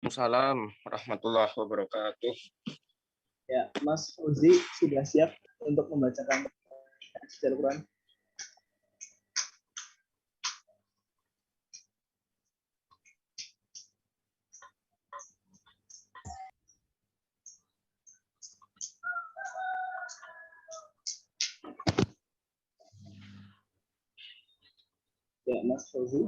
Waalaikumsalam warahmatullahi wabarakatuh. Ya, Mas Uzi sudah siap untuk membacakan ayat Al-Quran? Ya, Mas Uzi.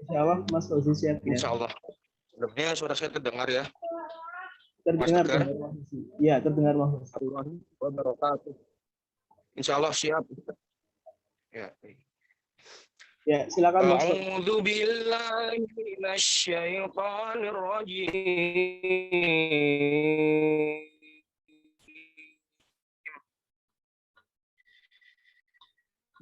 Insya Allah Mas Uzi siap ya. Insya Allah. Sebenarnya suara saya terdengar ya. Terdengar, Mas Tegar. Ya, terdengar Mas Uzi. Wabarakatuh. Insya Allah siap. Ya. Ya, silakan Mas. A'udzu billahi minasyaitonir rajim.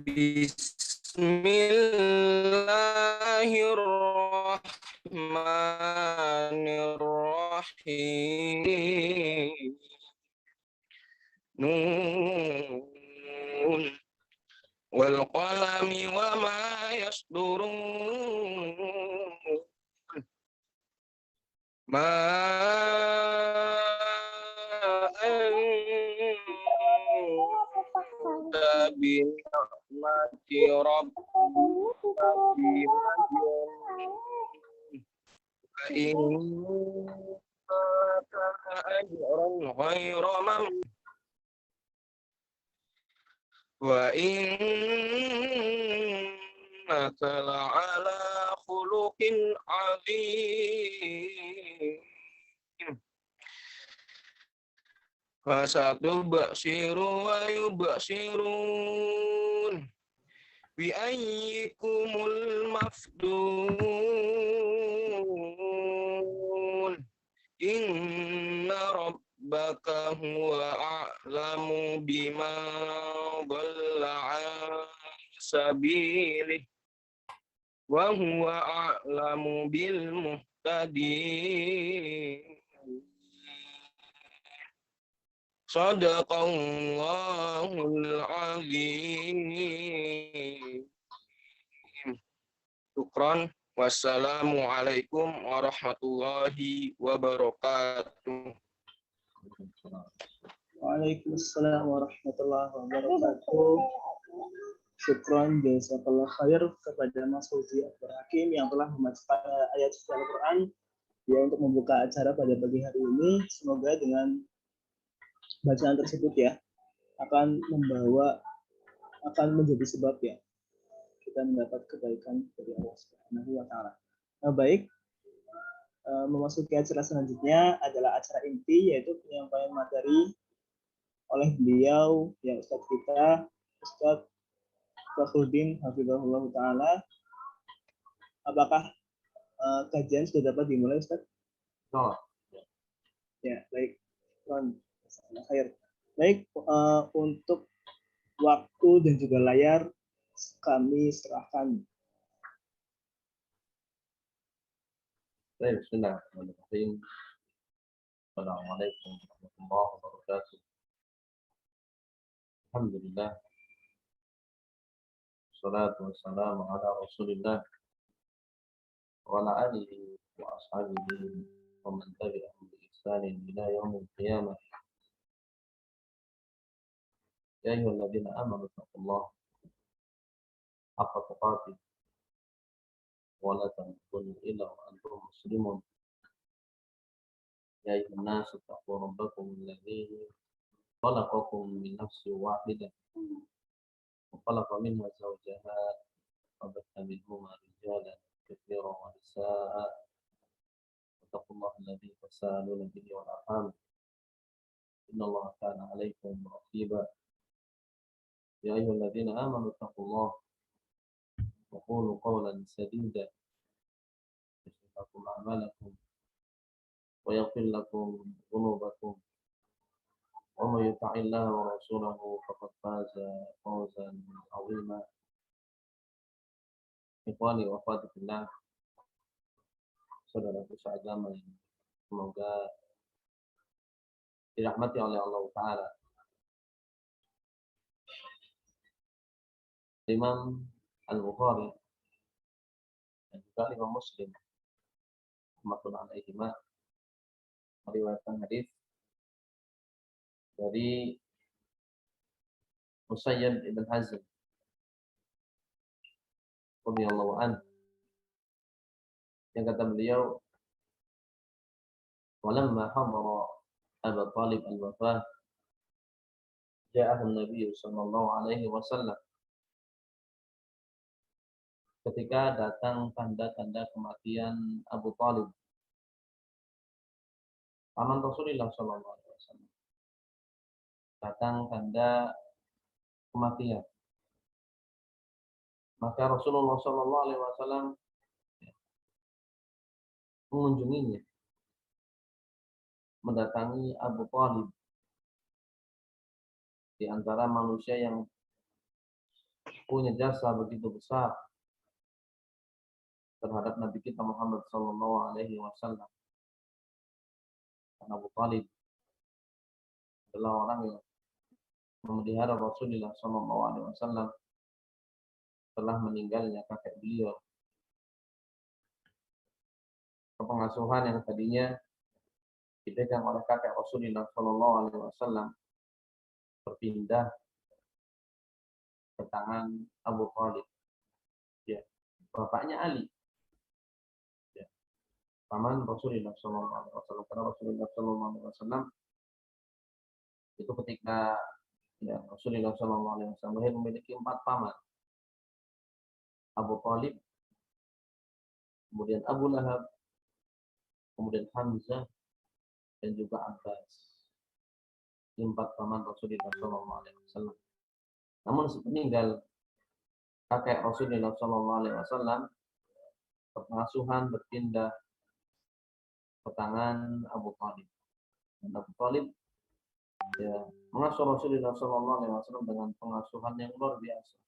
Bismillahirrahmanirrahim. Nun wal qalami wa ma yasdurun. Ma anta bi ni'mati rabbika innaka ajrun ghairu mamnun wa innaka la'ala khuluqin 'adzim. Fasatubsiru wa yubsirun bi ayyikumul mafdun. Inna rabbaka huwa a'lamu biman dhalla 'an sabilihi wa huwa a'lamu bil muhtadin. Shadaqallahul azim. Syukran. Wassalamualaikum warahmatullahi wabarakatuh. Waalaikumsalam warahmatullahi wabarakatuh. Syukran jazakallah khair kepada Mas Uzi Akbar Hakim yang telah membacakan ayat suci Al-Quran ya untuk membuka acara pada pagi hari ini. Semoga dengan bacaan tersebut ya akan menjadi sebab ya kita mendapat kebaikan dari Allah Subhanahu wa taala. Nah, baik, memasuki acara selanjutnya adalah acara inti yaitu penyampaian materi oleh beliau yang Ustadz kita Ustadz Fakhruddin Hafizahullah taala. Apakah kajian sudah dapat dimulai, Ustadz? Oh. Ya, baik. Baik, untuk waktu dan juga layar kami serahkan. Baik, bismillahirrahmanirrahim. Assalamualaikum warahmatullahi wabarakatuh. Alhamdulillah. Wassalatu wassalamu ala Rasulillah wa ala alihi wa ashabihi wa man tabi'ahum bi ihsanin ila yaumil qiyamah. Ya ayyuhalladzina amanu taqullaha haqqa tuqatih wa la tamutunna illa wa antum muslimun. Ya ayyuhan nasu taqu rabbakum alladzi khalaqakum min nafsin wahidah wa khalaqa minha zawjaha wa batha minhuma rijalan كثيرا ونساء واتقوا الله الذي تساءلون به والارحام ان الله كان عليكم رقيبا يا ايها الذين امنوا اتقوا الله وقولوا قولا سديدا يصلح لكم اعمالكم ويغفر لكم ذنوبكم ومن يطع الله ورسوله فقد فاز فوزا عظيما. Ikhwani wa akhwati fillah, saudaraku seagama yang semoga dirahmati oleh Allah Ta'ala. Imam Al-Bukhari dan juga Imam Muslim rahmatullahi alaihima meriwayatkan hadis dari Musayyib ibn Hazm radhiyallahu anhu yang kata beliau, walamma hadara Abu Talib al-wafah ja'ahu Nabi sallallahu alaihi wasallam, ketika datang tanda-tanda kematian Abu Talib, paman Rasulullah sallallahu alaihi wasallam, datang tanda kematian, maka Rasulullah sallallahu alaihi wasallam mengunjunginya, mendatangi Abu Talib, di antara manusia yang punya jasa begitu besar terhadap Nabi kita Muhammad sallallahu alaihi wasallam. Abu Talib adalah orang yang memelihara Rasulullah sallallahu alaihi wasallam setelah meninggalnya kakek beliau. Pengasuhan yang tadinya dipegang oleh kakek Rasulullah sallallahu alaihi wasallam berpindah ke tangan Abu Talib. Ya, bapaknya Ali. Ya, paman Rasulullah sallallahu alaihi wasallam. Karena Rasulullah sallallahu alaihi wasallam itu ketika Rasulullah sallallahu alaihi wasallam memiliki 4 paman. Abu Talib, kemudian Abu Lahab, kemudian Hamzah, dan juga Abbas. 4 paman Rasulullah sallallahu alaihi wasallam. Namun sepeninggal kakek Rasulullah sallallahu alaihi wasallam, pengasuhan berpindah ke tangan Abu Talib. Dan Abu Talib mengasuh Rasulullah sallallahu alaihi wasallam dengan pengasuhan yang luar biasa.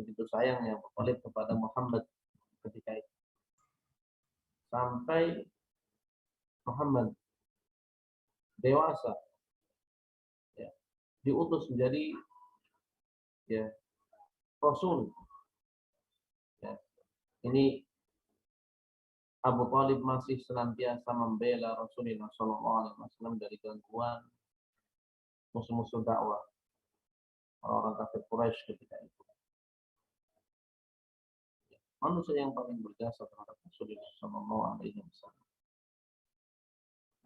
Begitu sayangnya Abu Talib kepada Muhammad ketika itu. Sampai Muhammad dewasa, diutus menjadi Rasul. Ini Abu Talib masih senantiasa membela Rasulullah sallallahu alaihi wasallam dari gangguan musuh-musuh dakwah orang-orang kafir Quraisy ketika itu. Manusia yang paling berjasa terhadap Rasulullah sallallahu alaihi wasallam.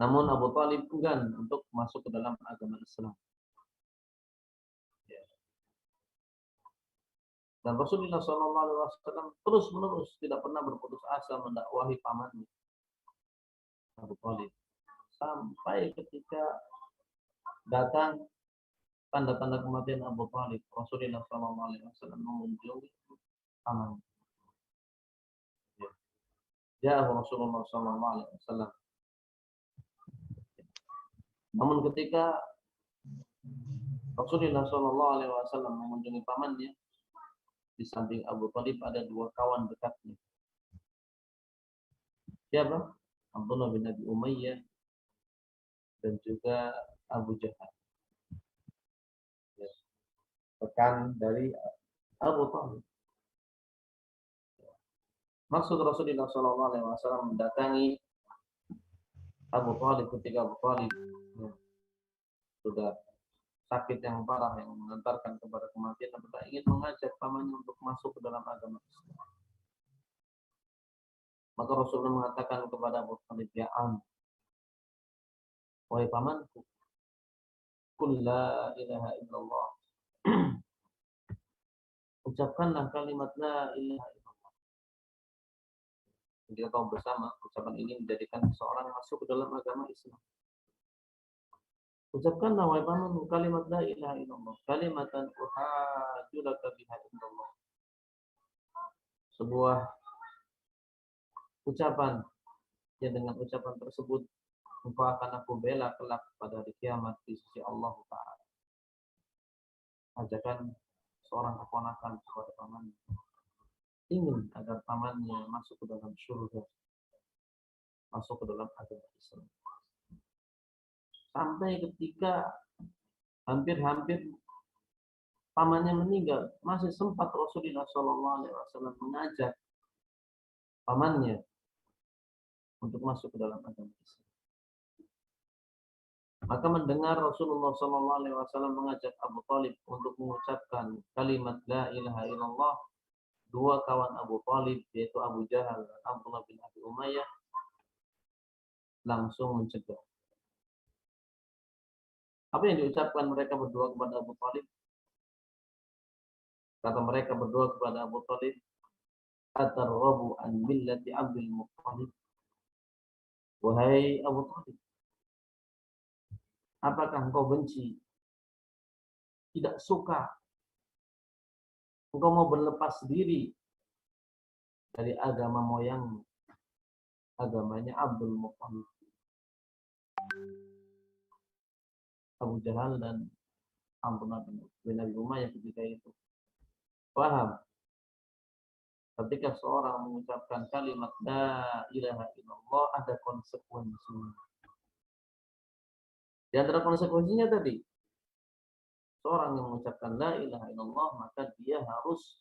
Namun Abu Talib enggan untuk masuk ke dalam agama Islam. Dan Rasulullah sallallahu alaihi wasallam terus-menerus tidak pernah berputus asa mendakwahi pamannya Abu Talib, sampai ketika datang tanda-tanda kematian Abu Talib, Rasulullah sallallahu alaihi wasallam mengunjungi pamannya. Ya Rasulullah sallallahu alaihi wasallam. Namun ketika Rasulullah sallallahu alaihi wasallam mengunjungi pamannya, di samping Abu Talib ada 2 kawan dekatnya. Siapa? Abdullah bin Abi Umayyah dan juga Abu Jahal. Rekan dari Abu Talib. Maksud Rasulullah sallallahu alaihi wasallam mendatangi Abu Talib ketika Abu Talib sudah sakit yang parah yang mengantarkan kepada kematian, apabila ingin mengajak pamannya untuk masuk ke dalam agama Islam. Maka Rasulullah mengatakan kepada Abu Talib, ya am, wahai pamanku, qul la ilaha illallah. Ucapkanlah kalimat la ilaha illallah. Kita tahu bersama ucapan ini menjadikan seseorang masuk ke dalam agama Islam. Ucapkanlah wahai pamanku kalimat la ilaha illallah, kalimatan uhajju laka biha illallah. Sebuah ucapan yang dengan ucapan tersebut engkau akan aku bela kelak pada hari kiamat di sisi Allah Ta'ala. Ajakan seorang keponakan kepada pamannya, ingin agar pamannya masuk ke dalam surga, masuk ke dalam agama Islam. Sampai ketika hampir-hampir pamannya meninggal, masih sempat Rasulullah SAW mengajak pamannya untuk masuk ke dalam agama Islam. Maka mendengar Rasulullah SAW mengajak Abu Talib untuk mengucapkan kalimat La ilaha illallah, dua kawan Abu Talib yaitu Abu Jahal dan Abdullah bin Abi Umayyah langsung mencegah. Apa yang diucapkan mereka berdua kepada Abu Talib? Kata mereka berdua kepada Abu Talib, Atarrabu an millati Abdul Muttalib. Wahai Abu Talib, apakah engkau benci, tidak suka, engkau mau berlepas diri dari agama moyangmu, agamanya Abdul Muttalib? Abu Jahal dan Abdullah bin Abi Umayyah ketika itu paham ketika seorang mengucapkan kalimat La ilaha illallah ada konsekuensinya. Di antara konsekuensinya tadi, seorang yang mengucapkan La ilaha illallah maka dia harus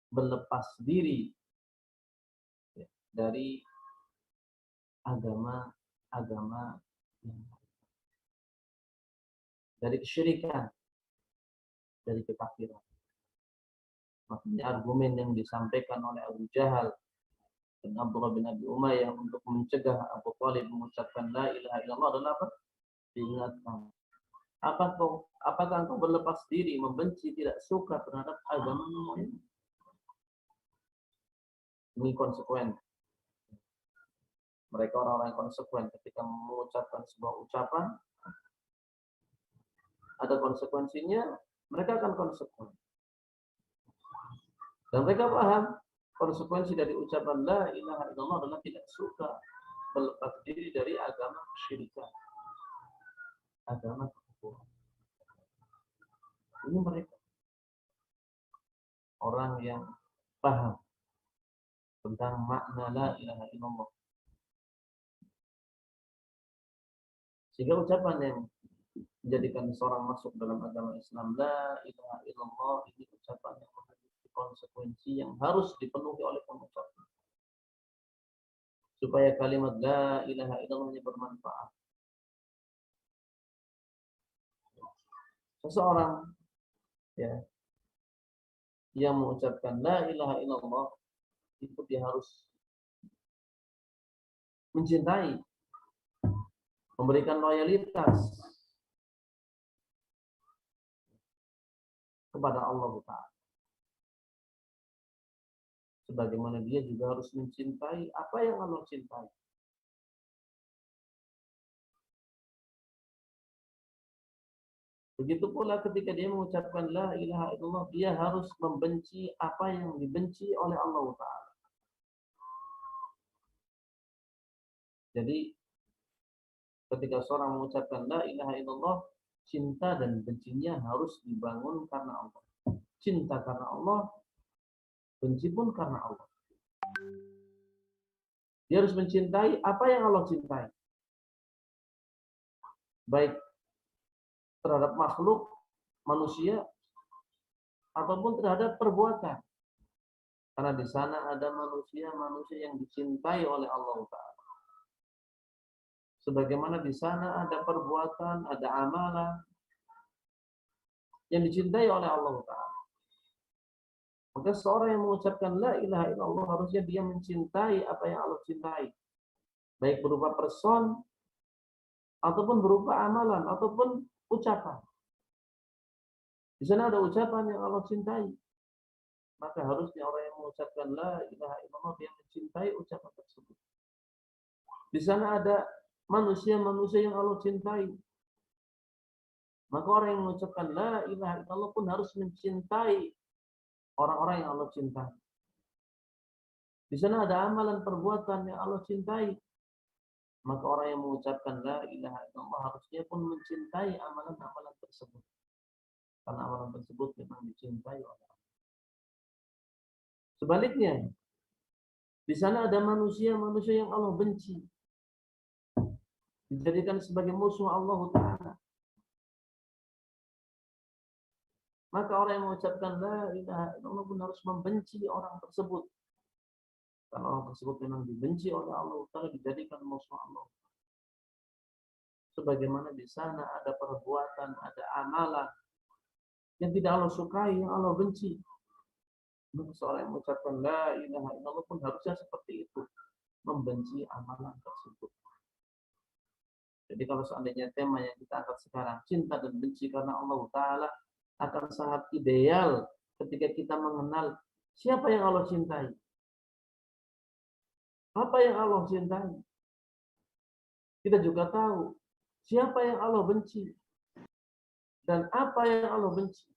berlepas diri dari agama dari kesyirikan, dari kekafiran. Makanya argumen yang disampaikan oleh Abu Jahal dan Abdullah bin Abi Umayyah untuk mencegah Abu Talib mengucapkan La ilaha illallah adalah apa? Diingatkan. Apakah engkau berlepas diri, membenci, tidak suka terhadap agama ini? Ini konsekuen. Mereka orang-orang yang konsekuen ketika mengucapkan sebuah ucapan, ada konsekuensinya, mereka akan konsekuen. Dan mereka paham konsekuensi dari ucapan La ilaha illallah adalah tidak suka berlepas diri dari agama kesyirikan, agama kekufuran. Ini mereka orang yang paham tentang makna La ilaha illallah. Sehingga ucapan yang menjadikan seorang masuk dalam agama Islam La ilaha illallah ini ucapan yang memiliki konsekuensi yang harus dipenuhi oleh pengucapnya. Supaya kalimat La ilaha illallahnya bermanfaat. Seseorang yang mengucapkan La ilaha illallah itu dia harus mencintai, memberikan loyalitas kepada Allah Ta'ala. Sebagaimana dia juga harus mencintai apa yang Allah cintai. Begitu pula ketika dia mengucapkan La ilaha illallah, dia harus membenci apa yang dibenci oleh Allah Ta'ala. Jadi ketika seorang mengucapkan La ilaha illallah, cinta dan bencinya harus dibangun karena Allah. Cinta karena Allah, benci pun karena Allah. Dia harus mencintai apa yang Allah cintai. Baik terhadap makhluk, manusia, ataupun terhadap perbuatan. Karena di sana ada manusia-manusia yang dicintai oleh Allah Ta'ala. Sebagaimana di sana ada perbuatan, ada amalan yang dicintai oleh Allah Ta'ala. Maka seorang yang mengucapkan La ilaha illallah harusnya dia mencintai apa yang Allah cintai. Baik berupa person, ataupun berupa amalan, ataupun ucapan. Di sana ada ucapan yang Allah cintai. Maka harusnya orang yang mengucapkan La ilaha illallah dia mencintai ucapan tersebut. Di sana ada manusia-manusia yang Allah cintai. Maka orang yang mengucapkan La ilaha illallah pun harus mencintai orang-orang yang Allah cintai. Di sana ada amalan perbuatan yang Allah cintai. Maka orang yang mengucapkan La ilaha illallah harusnya pun mencintai amalan-amalan tersebut. Karena amalan tersebut memang dicintai oleh Allah. Sebaliknya, di sana ada manusia-manusia yang Allah benci. Dijadikan sebagai musuh Allah Ta'ala. Maka orang yang mengucapkan la ilaha illallah pun harus membenci orang tersebut. Karena orang tersebut memang dibenci oleh Allah Ta'ala, dijadikan musuh Allah. Sebagaimana di sana ada perbuatan, ada amalan yang tidak Allah sukai, yang Allah benci. Maka seorang yang mengucapkan la ilaha illallah pun harusnya seperti itu, membenci amalan tersebut. Jadi kalau seandainya tema yang kita angkat sekarang, cinta dan benci karena Allah Ta'ala, akan sangat ideal ketika kita mengenal siapa yang Allah cintai. Apa yang Allah cintai. Kita juga tahu siapa yang Allah benci. Dan apa yang Allah benci.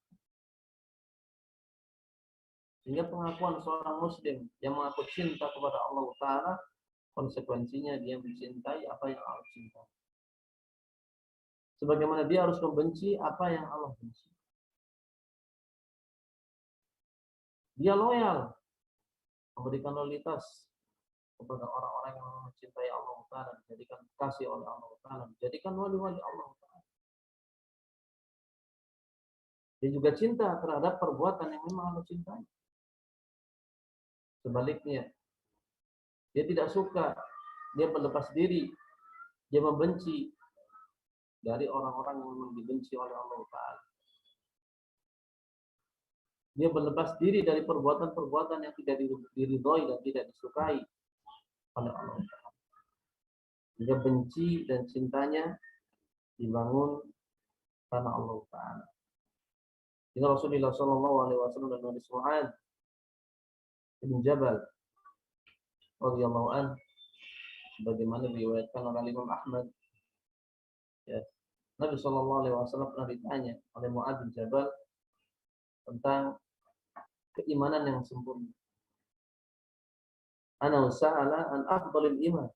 Sehingga pengakuan seorang muslim yang mengaku cinta kepada Allah Ta'ala, konsekuensinya dia mencintai apa yang Allah cintai. Sebagaimana dia harus membenci apa yang Allah benci. Dia loyal, memberikan loyalitas kepada orang-orang yang mencintai Allah Ta'ala, dijadikan kasih oleh Allah Ta'ala, dijadikan wali-wali Allah Ta'ala. Dia juga cinta terhadap perbuatan yang memang Allah cintai. Sebaliknya, dia tidak suka, dia berlepas diri, dia membenci dari orang-orang yang memang dibenci oleh Allah Ta'ala. Dia berlepas diri dari perbuatan-perbuatan yang tidak diridhoi dan tidak disukai oleh Allah Ta'ala. Dia benci dan cintanya dibangun karena Allah Ta'ala. Ini Rasulullah SAW dan Nabi Muhammad bin Jabal radhiyallahu an, sebagaimana diriwayatkan oleh Imam Ahmad. Ya. Nabi SAW pernah ditanya oleh Mu'adz bin Jabal tentang keimanan yang sempurna. Ana sa'ala an afdhalil iman.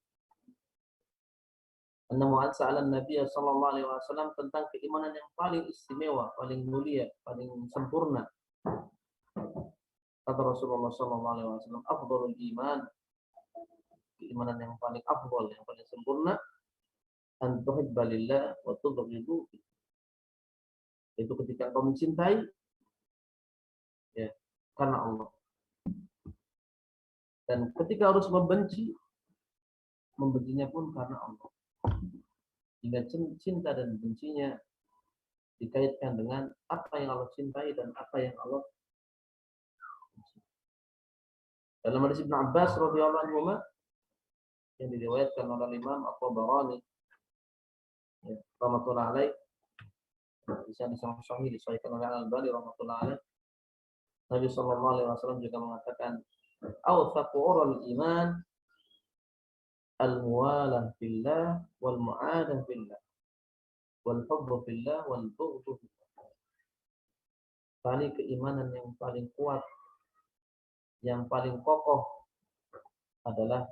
Anna Mu'adz sa'ala Nabi SAW tentang keimanan yang paling istimewa, paling mulia, paling sempurna. Kata Rasulullah SAW, afdhalul iman, keimanan yang paling afdhal, yang paling sempurna, an tuhibba lillah wa tubghidu. Itu ketika kau mencintai ya karena Allah. Dan ketika harus membenci, membencinya pun karena Allah. Hingga cinta dan bencinya dikaitkan dengan apa yang Allah cintai dan apa yang Allah benci. Dalam hadis Ibnu Abbas radhiyallahu anhu yang diriwayatkan oleh Imam At-Tabarani, ya, rahmatullahi alaih, bisa disahih disahihkan oleh Al-Albani rahmatullahi alaih, Nabi sallallahu alaihi wasallam juga mengatakan, "Awthaqu ural iman al-muwalah fillah wal mu'adah fillah wal hubbu fillah wal bughdu fillah." Tali keimanan yang paling kuat, yang paling kokoh adalah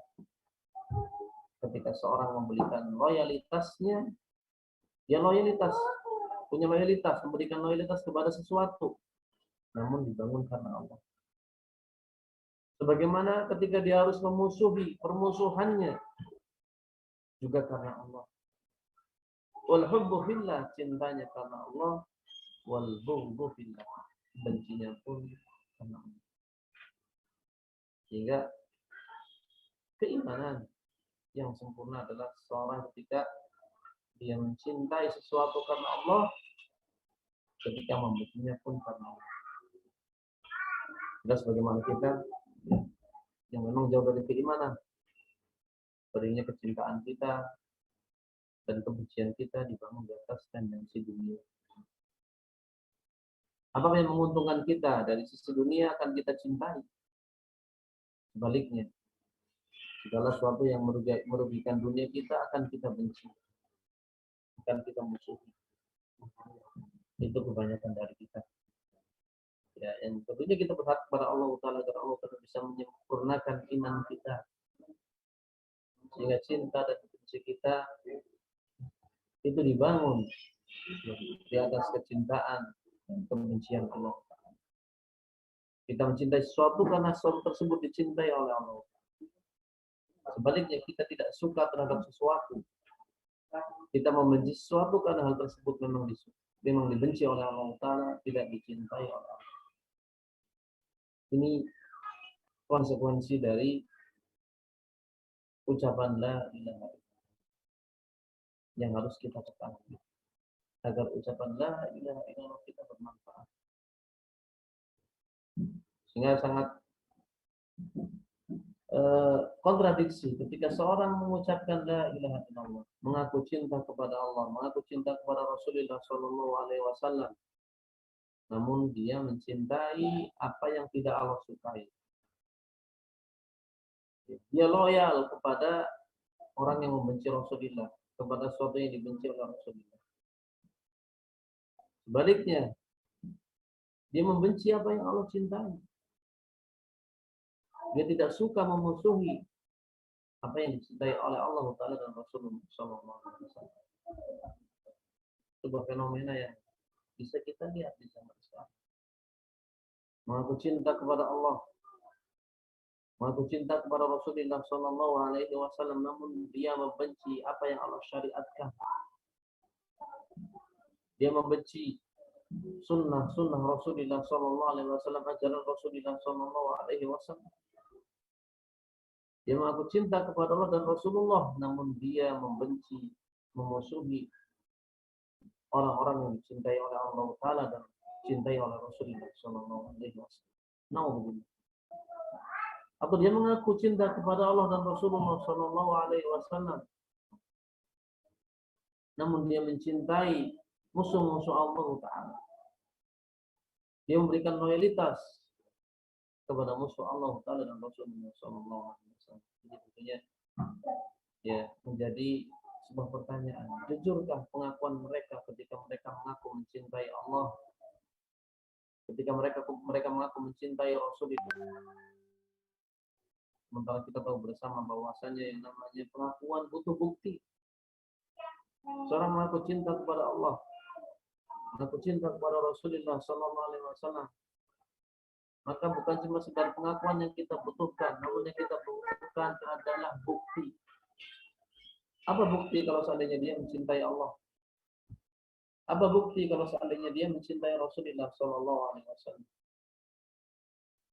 ketika seorang memberikan loyalitasnya, dia loyalitas, punya loyalitas, memberikan loyalitas kepada sesuatu, namun dibangun karena Allah. Sebagaimana ketika dia harus memusuhi, permusuhannya juga karena Allah. Wal hubbu fillah, cintanya karena Allah. Wal bughdu fillah, bencinya pun karena Allah. Sehingga keimanan yang sempurna adalah seorang ketika dia mencintai sesuatu karena Allah, ketika membencinya pun karena Allah. Dan sebagaimana kita yang memang jauh dari keimanan, berinya kecintaan kita dan kebencian kita dibangun di atas tendensi dunia. Apa yang menguntungkan kita dari sisi dunia akan kita cintai. Sebaliknya, segala sesuatu yang merugikan dunia kita akan kita benci, akan kita musuhi. Itu kebanyakan dari kita. Ya, yang tentunya kita berharap kepada Allah Ta'ala agar Allah Ta'ala bisa menyempurnakan iman kita, sehingga cinta dan benci kita itu dibangun di atas kecintaan dan kebencian Allah. Kita mencintai sesuatu karena sesuatu tersebut dicintai oleh Allah. Sebaliknya, kita tidak suka terhadap sesuatu, kita membenci sesuatu karena hal tersebut memang disukai. memang dibenci oleh Allah Ta'ala, tidak dicintai oleh Allah. Ini konsekuensi dari ucapan la ilaha illallah yang harus kita ketahui agar ucapan la ilaha illallah kita bermanfaat. Sehingga sangat kontradiksi ketika seorang mengucapkan la ilaha illallah, mengaku cinta kepada Allah, mengaku cinta kepada Rasulullah Shallallahu Alaihi Wasallam, namun dia mencintai apa yang tidak Allah sukai. Dia loyal kepada orang yang membenci Rasulullah, kepada sesuatu yang dibenci oleh Rasulullah. Sebaliknya, dia membenci apa yang Allah cintai. Dia tidak suka memusuhi apa yang dicintai oleh Allah Ta'ala dan Rasulullah SAW. Sebuah fenomena yang bisa kita lihat di zaman sekarang. Mengaku cinta kepada Allah, mengaku cinta kepada Rasulullah SAW, namun dia membenci apa yang Allah syariatkan. Dia membenci sunnah Rasulullah SAW, ajaran Rasulullah SAW. Dia mengaku cinta kepada Allah dan Rasulullah, namun dia membenci, memusuhi orang-orang yang dicintai oleh Allah Ta'ala dan dicintai oleh Rasulullah SAW. Atau dia mengaku cinta kepada Allah dan Rasulullah SAW, namun dia mencintai musuh-musuh Allah Ta'ala. Dia memberikan loyalitas kepada musuh Allah Ta'ala dan Rasulullah SAW. Ini tentunya ya menjadi sebuah pertanyaan. Jujurkah pengakuan mereka ketika mereka mengaku mencintai Allah, ketika mereka mengaku mencintai Rasulullah? Sementara kita tahu bersama bahwasanya yang namanya pengakuan butuh bukti. Seorang mengaku cinta kepada Allah, mengaku cinta kepada Rasulullah SAW, maka bukan cuma sekedar pengakuan yang kita butuhkan, namun yang kita butuhkan adalah bukti. Apa bukti kalau seandainya dia mencintai Allah? Apa bukti kalau seandainya dia mencintai Rasulullah SAW?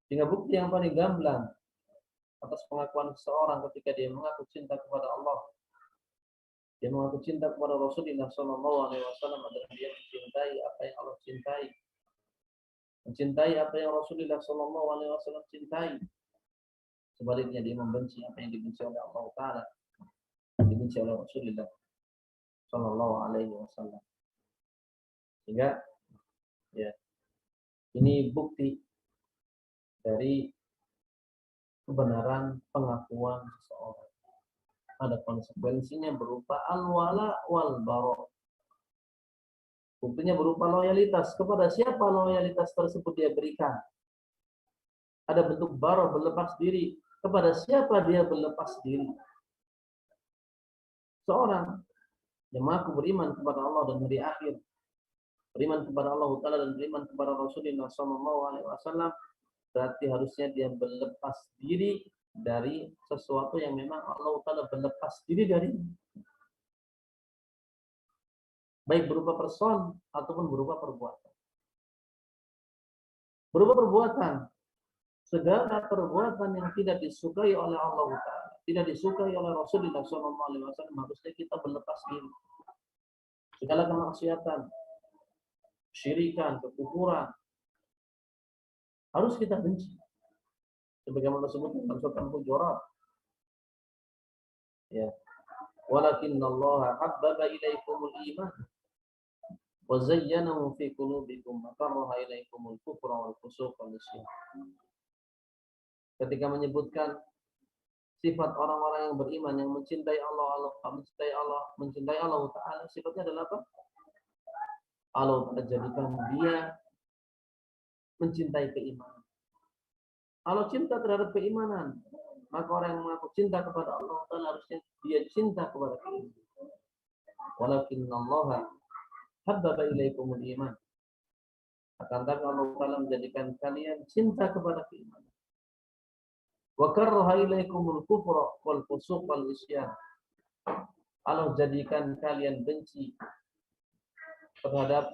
Sehingga bukti yang paling gamblang atas pengakuan seseorang ketika dia mengaku cinta kepada Allah, dia mengaku cinta kepada Rasulullah SAW adalah dia mencintai apa yang Allah cintai, mencintai apa yang Rasulullah SAW cintai. Sebaliknya dia membenci apa yang dibenci oleh Allah Ta'ala, dibenci oleh Rasulullah SAW. Sehingga ya, ini bukti dari kebenaran pengakuan seseorang. Ada konsekuensinya berupa al-wala wal bara. Buktinya berupa loyalitas. Kepada siapa loyalitas tersebut dia berikan? Ada bentuk bara, berlepas diri. Kepada siapa dia berlepas diri? Seorang yang mengaku beriman kepada Allah dan hari akhir, beriman kepada Allah Ta'ala dan beriman kepada Rasulullah SAW, berarti harusnya dia berlepas diri dari sesuatu yang memang Allah Ta'ala berlepas diri dari, baik berupa person ataupun berupa perbuatan. Berupa perbuatan, segala perbuatan yang tidak disukai oleh Allah Ta'ala, tidak disukai oleh Rasulullah SAW, harusnya kita berlepas diri. Segala kemaksiatan, syirikan, kekufuran, harus kita benci. Sebagaimana disebut dalam surat Al-Hujurat. Ya. Walakinallaha habbaba ilaikumul iman wa zayyanahu fi qulubikum wa karaha ilaikumul kufra wal fusuq wal isyan. Ketika menyebutkan sifat orang-orang yang beriman yang mencintai Allah, mencintai Allah Ta'ala, sifatnya adalah apa? Allah Ta'ala jadikan dia mencintai keimanan. Allah cinta terhadap keimanan, maka orang yang mengaku cinta kepada Allah Ta'ala harusnya dia cinta kepada keimanan. Walakinallaha habbaba ilaikumul iman. Akan tetapi Allah Ta'ala menjadikan kalian cinta kepada keimanan. Wa karraha ilaikumul kufra wal fusuq wal isyan. Allah jadikan kalian benci terhadap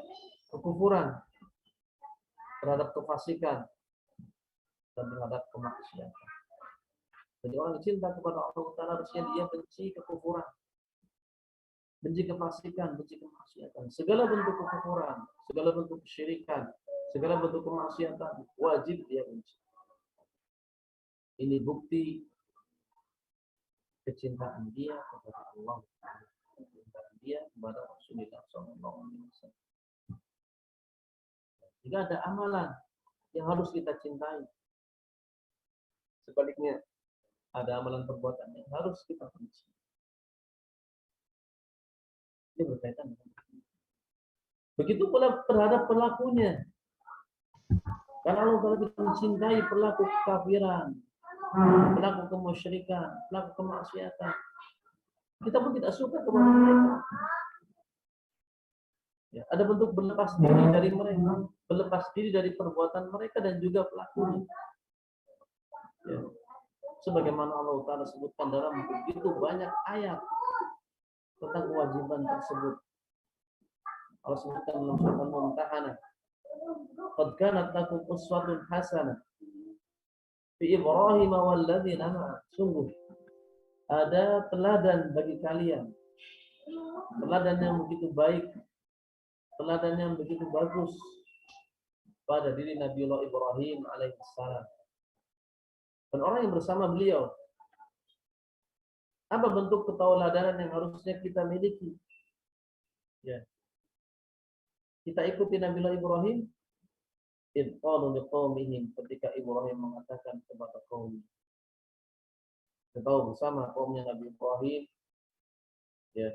kekufuran, terhadap kefasikan, dan terhadap kemaksiatan. Jadi orang yang cinta kepada Allah Ta'ala harusnya dia benci kekufuran, benci kefasikan, benci kemaksiatan. Segala bentuk kekufuran, segala bentuk kesyirikan, segala bentuk kemaksiatan wajib dia benci. Ini bukti kecintaan dia kepada Allah, kecintaan dia kepada Rasulullah SAW. Jika ada amalan yang harus kita cintai, sebaliknya ada amalan perbuatan yang harus kita benci. Ini berkaitan dengan begitu pula terhadap pelakunya. Karena Allah Ta'ala kita mencintai pelaku kekafiran, pelaku kemusyrikan, pelaku kemaksiatan. Kita pun tidak suka kepada mereka. Ya, ada bentuk berlepas diri dari mereka, berlepas diri dari perbuatan mereka dan juga pelakunya. Ya. Sebagaimana Allah Ta'ala sebutkan dalam begitu banyak ayat tentang kewajiban tersebut. Allah sebutkan dalam surat Al-Mumtahanah, "Qad kanat lakum uswatun hasanah fi Ibrahim walladzina ma'ah." Sungguh ada teladan bagi kalian, teladan yang begitu baik, teladan yang begitu bagus pada diri Nabiullah Ibrahim alaihissalam dan orang yang bersama beliau. Apa bentuk ketauladanan yang harusnya kita miliki? Ya. Kita ikuti Nabiullah Ibrahim. Idh qalu liqaumihim, ketika Ibrahim mengatakan kepada kaum. Kita tahu bersama kaumnya Nabi Ibrahim, ya,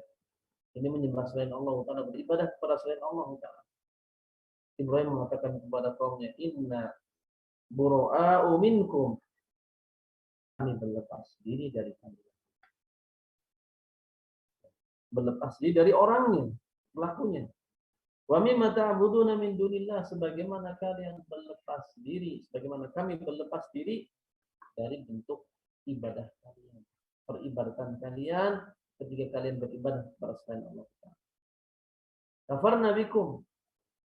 ini menyembah selain Allah Ta'ala, beribadah kepada selain Allah Ta'ala. Ibrahim mengatakan kepada kaumnya, "Inna bura'a'u minkum." Kami berlepas diri dari kalian. Berlepas diri dari orangnya, pelakunya. Wa mimma ta'buduna min dunillah, sebagaimana kalian berlepas diri, sebagaimana kami berlepas diri dari bentuk ibadah kalian, peribadatan kalian ketika kalian beribadah kepada selain Allah. Kafarna bikum,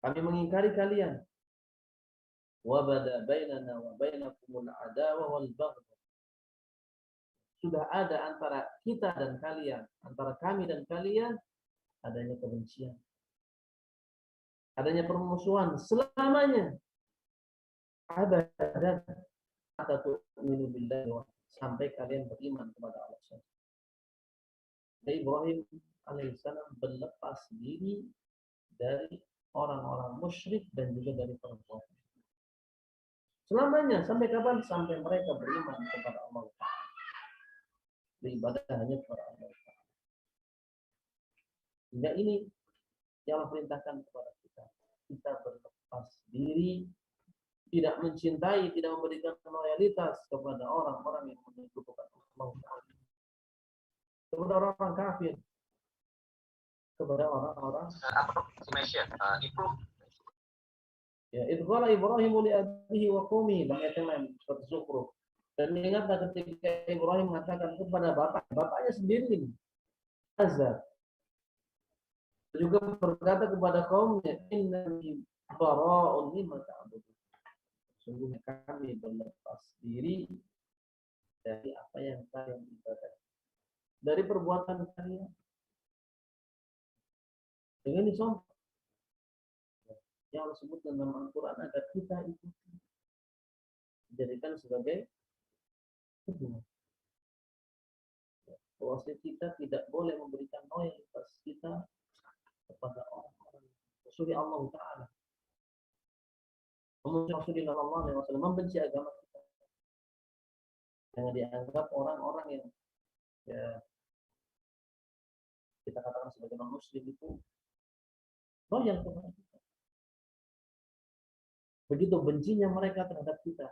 kami mengingkari kalian. Wa bada bainana wa bainakumul adawa wal baghdha. Sudah ada antara kita dan kalian, antara kami dan kalian, adanya kebencian, adanya permusuhan selamanya. Abadan atau tu'minu billahi sampai kalian beriman kepada Allah. Ibrahim alaihissalam berlepas diri dari orang-orang musyrik dan juga dari perbuatan. Selamanya, sampai kapan? Sampai mereka beriman kepada Allah. Beribadah hanya kepada Allah. Hingga ini yang Allah perintahkan kepada kita. Kita berlepas diri, tidak mencintai, tidak memberikan loyalitas kepada orang-orang yang menyekutukan Allah, kepada orang-orang kafir, kepada orang-orang ya, idqala Ibrahim li abihi wa qaumihi, dalam ayat yang lain surat Zukhruf. Dan ingatlah ketika Ibrahim mengatakan kepada bapaknya sendiri, Azza, juga berkata kepada kaumnya, innani bara'un mimma ta'budun. Sungguhnya kami berlepas diri dari apa yang kalian ibadah, dari perbuatan kalian. Dengan ini contoh yang Allah sebut dalam Al-Quran agar kita ikuti, dijadikan sebagai pedoman. Bahwa kita tidak boleh memberikan loyalitas kita kepada orang-orang kecuali Allah Ta'ala. Rasulullah SAW membenci agama kita. Jangan dianggap orang-orang yang ya, kita katakan sebagai non-muslim itu loyal kepada kita. Begitu bencinya mereka terhadap kita.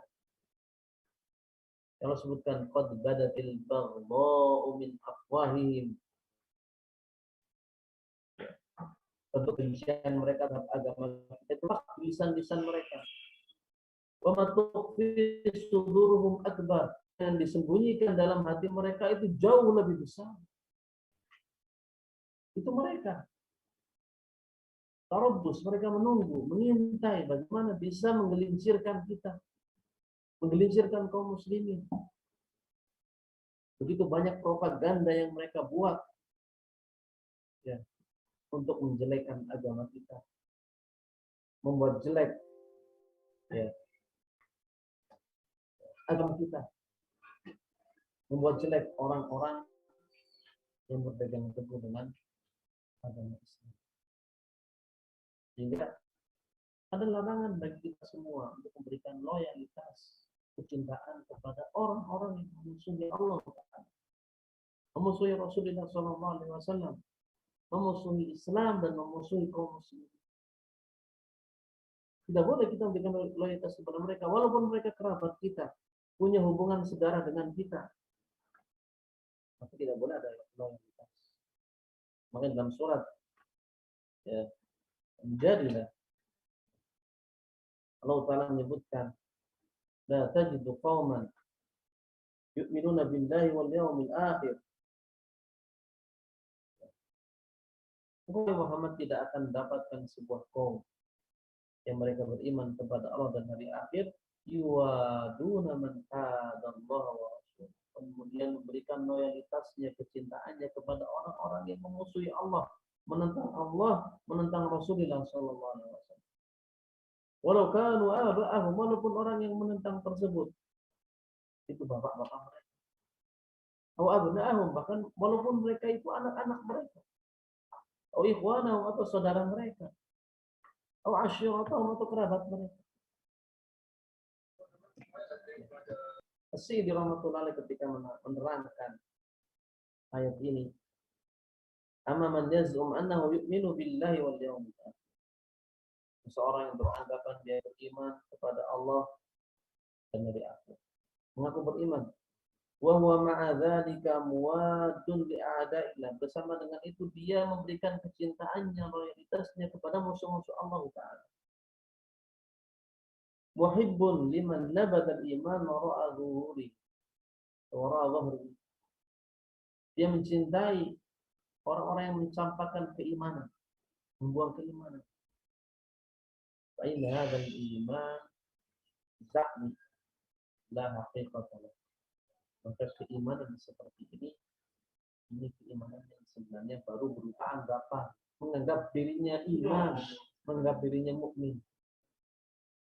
Kalau sebutkan qad badatil baghdha'u min afwahihim, bentuk kebencian mereka terhadap agama kita itulah lisan-lisan mereka. Wa ma tukhfi suduruhum akbar, yang disembunyikan dalam hati mereka itu jauh lebih besar. Itu mereka. Tarabus, mereka menunggu, mengintai bagaimana bisa menggelincirkan kita, menggelincirkan kaum muslimin. Begitu banyak propaganda yang mereka buat ya, untuk menjelekkan agama kita, membuat jelek ya, agama kita, membuat jelek orang-orang yang berpegang teguh dengan agama Islam. Sehingga ada larangan bagi kita semua untuk memberikan loyalitas, kecintaan kepada orang-orang yang memusuhi Allah, memusuhi Rasulullah SAW, memusuhi Islam dan memusuhi kaum muslimin. Tidak boleh kita memberikan loyalitas kepada mereka, walaupun mereka kerabat kita, punya hubungan saudara dengan kita. Tapi tidak boleh ada loyalitas. Maka dalam surat ya, menjadilah Allah Ta'ala menyebutkan la tajidu qauman yu'minuna billahi wal yawmil akhir. Muhammad tidak akan mendapatkan sebuah kaum yang mereka beriman kepada Allah dan hari akhir, yuwaduna man hadallaha wa rasul, kemudian memberikan loyalitasnya, kecintaannya kepada orang-orang yang memusuhi Allah, menentang Rasulullah sallallahu alaihi wasallam. Walau kanu aba'ahum, walaupun orang yang menentang tersebut itu bapak-bapak mereka. Atau abna'ahum, bahkan walaupun mereka itu anak-anak mereka. Atau ikhwanahum, atau saudara mereka. Atau asyiratahum, atau kerabat mereka. As-Sa'di rahmatullahi ketika menerangkan ayat ini, amma man yaz'um annahu yu'minu billahi wal yawmil akhir. Seseorang yang beranggapan dia beriman kepada Allah dan hari akhir, mengaku beriman, wa huwa ma'a dzalika muwaddun li a'da'illah, bersama dengan itu dia memberikan kecintaannya, loyalitasnya kepada musuh-musuh Allah Ta'ala. Muhibbun liman nabada al-iman wara'a dhuhuri, wara'a dhahri, dia mencintai orang-orang yang mencampakkan keimanan, membuang keimanan. Fa inna hadzal iman za'mi la haqiqata lahu. Maka keimanan seperti ini keimanan yang sebenarnya baru berupa anggapan, menganggap dirinya iman, menganggap dirinya mukmin.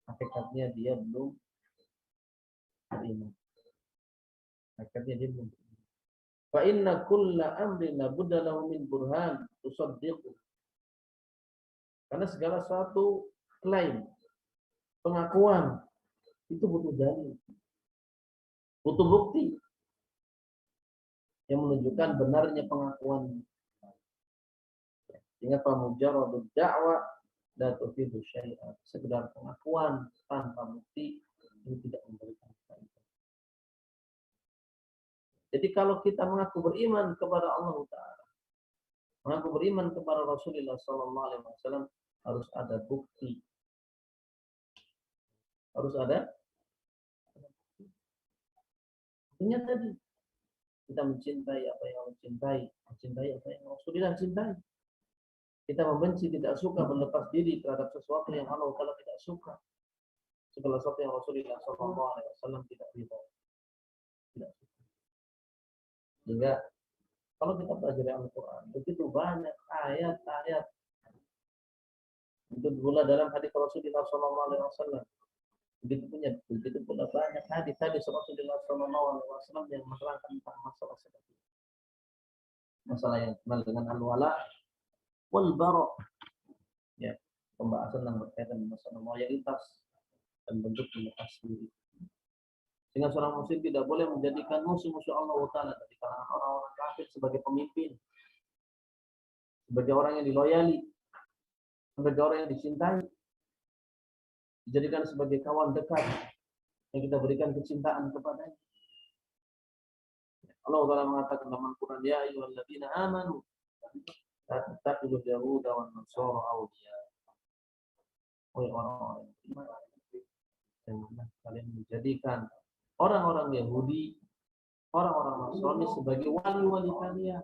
Hakikatnya dia belum beriman. Hakikatnya dia belum beriman. Fa inna kulla amrin la budda lahu min burhan tusaddiqu. Karena segala suatu klaim, pengakuan itu butuh dalil, butuh bukti yang menunjukkan benarnya pengakuan. Sehingga mujarradud da'wa la tufidu syai'an. Sekedar pengakuan tanpa bukti ini tidak memberikan faedah. Jadi kalau kita mengaku beriman kepada Allah Ta'ala, mengaku beriman kepada Rasulullah SAW, harus ada bukti. Harus ada. Buktinya tadi, kita mencintai apa yang Allah cintai, mencintai apa yang Rasulullah cintai. Kita membenci, tidak suka, berlepas diri terhadap sesuatu yang Allah Ta'ala tidak suka. Segala sesuatu yang Rasulullah SAW tidak ridha, tidak suka. Sehingga kalau kita pelajari Al-Quran, begitu banyak ayat-ayat itu pula dalam hadis Rasulullah SAW. Begitu pula banyak hadis Rasulullah SAW yang menerangkan tentang masalah seperti itu. Masalah yang kenal dengan al-wala wal bara, ya, pembahasan yang berkaitan dengan masalah loyalitas dan bentuk melepas diri. Sehingga seorang muslim tidak boleh menjadikan musuh-musuh Allah Ta'ala dari kalangan orang-orang kafir sebagai pemimpin, sebagai orang yang diloyali, sebagai orang yang dicintai, dijadikan sebagai kawan dekat yang kita berikan kecintaan kepadanya. Allah Ta'ala mengatakan dalam Al-Quran, ya ayyuhalladzina amanu la tattakhidul yahuda wan nasara awliya. Wahai orang-orang yang beriman, janganlah kalian menjadikan orang-orang Yahudi, orang-orang Nasrani sebagai wali-wali kalian.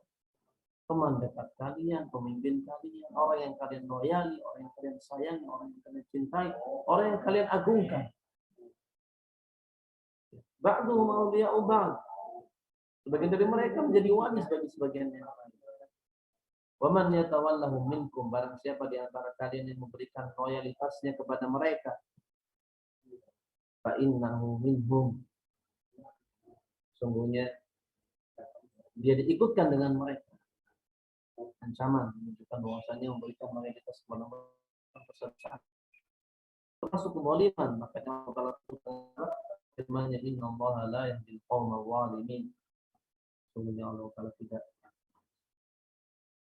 teman dekat kalian, pemimpin kalian, orang yang kalian loyali, orang yang kalian sayangi, orang yang kalian cintai, orang yang kalian agungkan. Ba'duhum awliya'u ba'd. Sebagian dari mereka menjadi waris bagi sebagian yang lain. Wa man yatawallahum minkum, barang siapa di antara kalian yang memberikan loyalitasnya kepada mereka, fa innahu minhum, sungguhnya dia diikutkan dengan mereka. Ancaman menunjukkan bahwasanya memberikan loyalitas kepada mereka kesesatan, termasuk keboliman. Makanya kalau firman-Nya, innallaha la yahdil qaumal zalimin, sungguhnya Allah Ta'ala tidak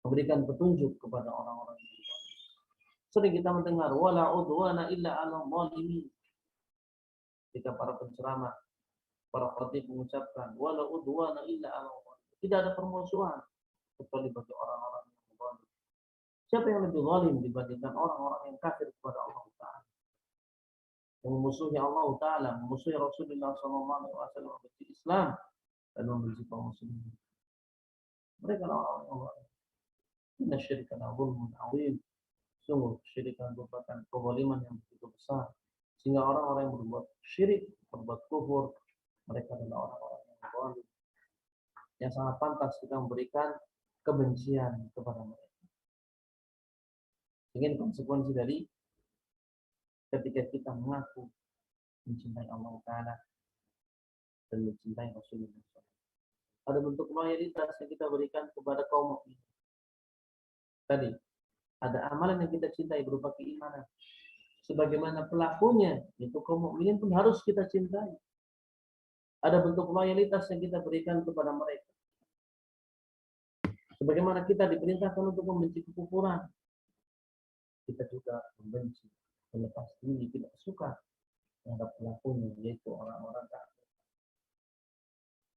memberikan petunjuk kepada orang-orang yang zalim. Sering kita mendengar wala udwana illa 'alal zalimin. Ketika para penceramah, para khatib mengucapkan wala udwana illa 'alal zalimin, tidak ada permusuhan kecuali bagi orang-orang yang zalim. Siapa yang lebih zalim dibandingkan orang-orang yang kafir kepada Allah Ta'ala, yang memusuhi Allah Ta'ala, memusuhi Rasulullah SAW, membenci Islam dan membenci kaum muslimin. Mereka orang-orang yang zalim. Inna syirka la zulmun 'adzim. Sungguh syirik merupakan kezaliman yang begitu besar, sehingga orang-orang yang berbuat syirik, berbuat kufur, mereka adalah orang-orang yang zalim, yang sangat pantas kita memberikan kebencian kepada mereka. Ingin konsekuensi dari ketika kita mengaku mencintai Allah Ta'ala dan mencintai Rasulullah SAW. Ada bentuk loyalitas yang kita berikan kepada kaum mukmin. Tadi, ada amalan yang kita cintai berupa keimanan. Sebagaimana pelakunya, itu kaum mukminin pun harus kita cintai. Ada bentuk loyalitas yang kita berikan kepada mereka. Sebagaimana kita diperintahkan untuk membenci kekufuran, kita juga membenci, melepas diri, tidak suka terhadap pelakunya, yaitu orang-orang kafir.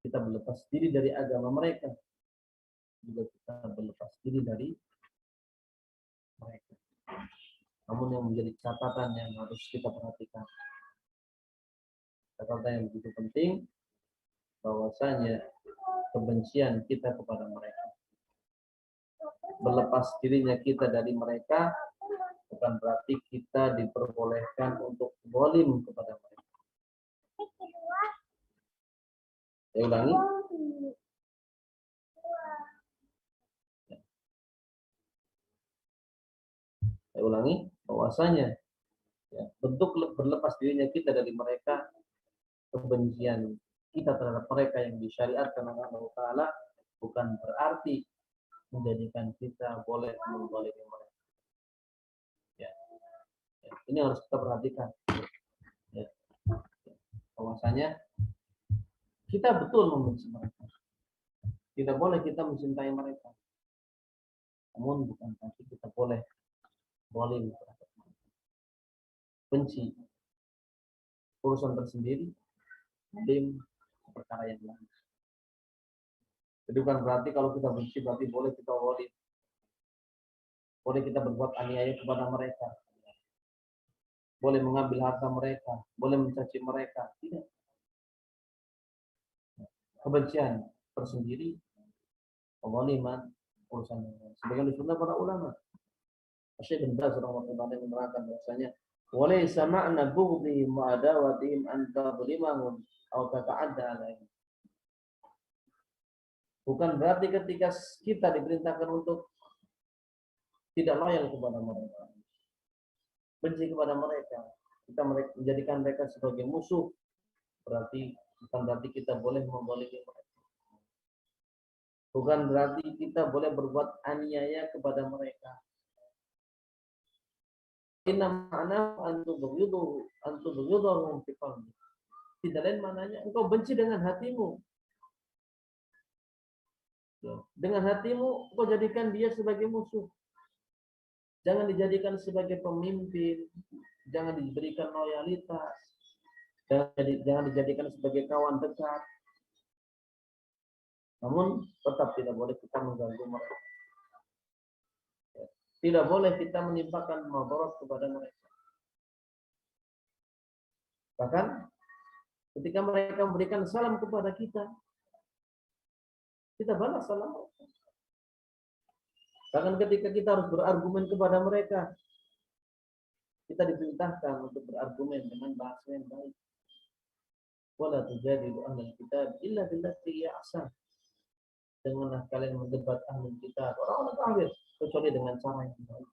Kita berlepas diri dari agama mereka, juga kita berlepas diri dari mereka. Namun yang menjadi catatan yang harus kita perhatikan, catatan yang begitu penting, bahwasanya kebencian kita kepada mereka, berlepas dirinya kita dari mereka, bukan berarti kita diperbolehkan untuk zalim kepada mereka. Saya ulangi. Saya ulangi, bahwasanya bentuk berlepas dirinya kita dari mereka, kebencian kita terhadap mereka yang disyariatkan oleh Allah Ta'ala, bukan berarti menjadikan kita boleh menzalimi mereka. Ini harus kita perhatikan. Bahwasanya kita betul membenci mereka. Tidak boleh kita mencintai mereka. Namun bukan berarti kita boleh zalim terhadap mereka. Benci urusan tersendiri, zalim perkara yang lain. Jadi bukan berarti kalau kita benci berarti boleh kita zalim. Boleh kita berbuat aniaya kepada mereka. Boleh mengambil harta mereka, boleh mencaci mereka. Tidak. Kebencian tersendiri, kezaliman urusan yang lain. Sebagian disebutkan para ulama. Syekh bin Baz rahimahullah menerangkan bahwasanya walaysa ma'na bughdihim wa adawatihim an tadhlimahum aw tata'adda alaihim. Bukan berarti ketika kita diperintahkan untuk tidak loyal kepada mereka, benci kepada mereka, kita menjadikan mereka sebagai musuh, bukan berarti kita boleh membolimi mereka. Bukan berarti kita boleh berbuat aniaya kepada mereka. Inna ma'na antubghidhum fi qalbi. Tidak lain maknanya engkau benci dengan hatimu. Dengan hatimu engkau jadikan dia sebagai musuh. Jangan dijadikan sebagai pemimpin, jangan diberikan loyalitas, jangan dijadikan sebagai kawan dekat. Namun tetap tidak boleh kita mengganggu mereka. Tidak boleh kita menimpakan madarat kepada mereka. Bahkan ketika mereka memberikan salam kepada kita, kita balas salam. Bahkan ketika kita harus berargumen kepada mereka, kita diperintahkan untuk berargumen dengan bahasa yang baik. Wala tujadilu ahlal kitab illa billati hiya ahsan. Janganlah kalian mendebat ahlul kitab, orang-orang kafir, kecuali dengan cara yang baik.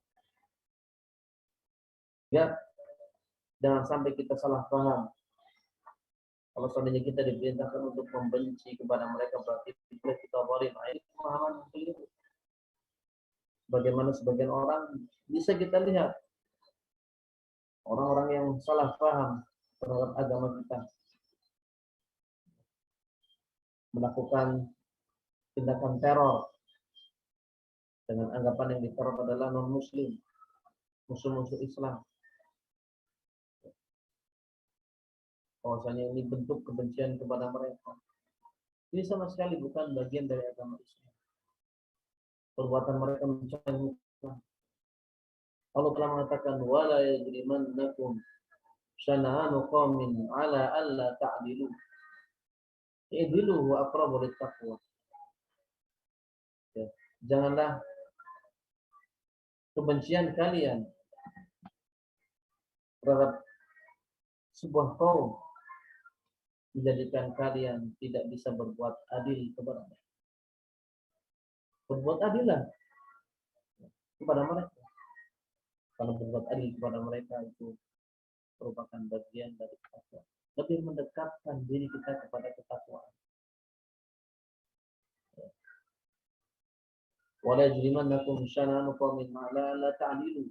Ya, jangan sampai kita salah paham. Kalau seandainya kita diperintahkan untuk membenci kepada mereka, berarti kita zalim. Ini pemahaman yang keliru. Bagaimana sebagian orang bisa kita lihat orang-orang yang salah paham terhadap agama kita melakukan tindakan teror dengan anggapan yang diteror adalah non-muslim, musuh-musuh Islam. Bahwasanya ini bentuk kebencian kepada mereka. Ini sama sekali bukan bagian dari agama Islam. Perbuatan mereka mencari hukum. Allah telah mengatakan wala yajrimannakum syana'anu qaumin ala alla ta'dilu. I'dilu huwa aqrabu littaqwa. Ya. Janganlah kebencian kalian terhadap sebuah kaum menjadikan kalian tidak bisa berbuat adil kepada mereka. Berbuat adillah kepada mereka. Kalau berbuat adil kepada mereka itu merupakan bagian dari takwa. Lebih mendekatkan diri kita kepada ketakwaan. Wala yajrimannakum syana'anu qaumin 'ala alla ta'dilu.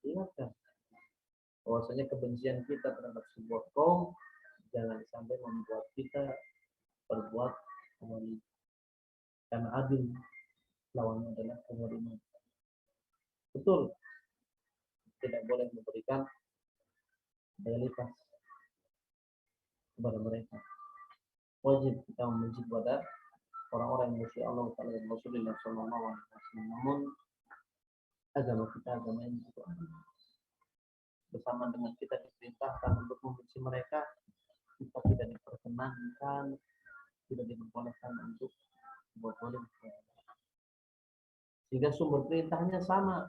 Ingatkan bahwasanya kebencian kita terhadap sebuah kaum jangan sampai membuat kita berbuat kezaliman. Karena adil lawannya adalah kezaliman. Betul, tidak boleh memberikan loyalitas kepada mereka. Wajib kita membenci kepada orang-orang yang musuh Allah Taala dan Rasulullah Sallallahu Alaihi Wasallam. Namun agama kita agama yang itu bersama dengan kita diperintahkan untuk membenci mereka, kita tidak diperkenankan, tidak diperbolehkan untuk berbuat zalim. Sehingga sumber perintahnya sama.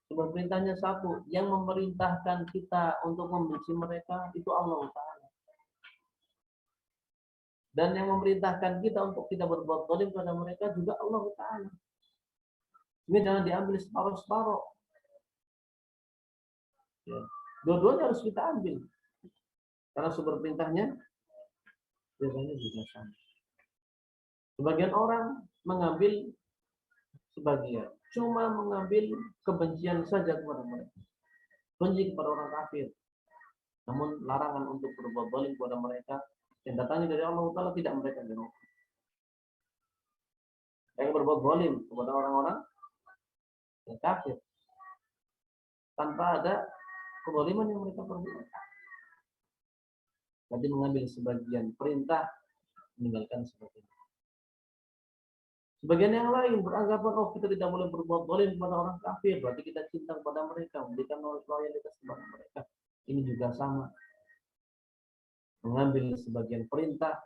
Sumber perintahnya satu. Yang memerintahkan kita untuk membenci mereka itu Allah Ta'ala. Dan yang memerintahkan kita untuk tidak berbuat zalim kepada mereka juga Allah Ta'ala. Ini jangan diambil separuh-separuh. Ya. Dua-duanya harus kita ambil. Karena sumber perintahnya biasanya juga sama. Sebagian orang mengambil sebagian. Cuma mengambil kebencian saja kepada mereka. Benci kepada orang kafir. Namun larangan untuk berbuat zalim kepada mereka yang datangnya dari Allah Ta'ala tidak mereka dengarkan. Yang berbuat zalim kepada orang-orang yang kafir tanpa ada kezaliman yang mereka perbuat. Berarti mengambil sebagian perintah, meninggalkan sebagian. Sebagian yang lain beranggapan oh kita tidak boleh berbuat zalim kepada orang kafir, berarti kita cinta kepada mereka, memberikan loyalitas kepada mereka. Ini juga sama. Mengambil sebagian perintah,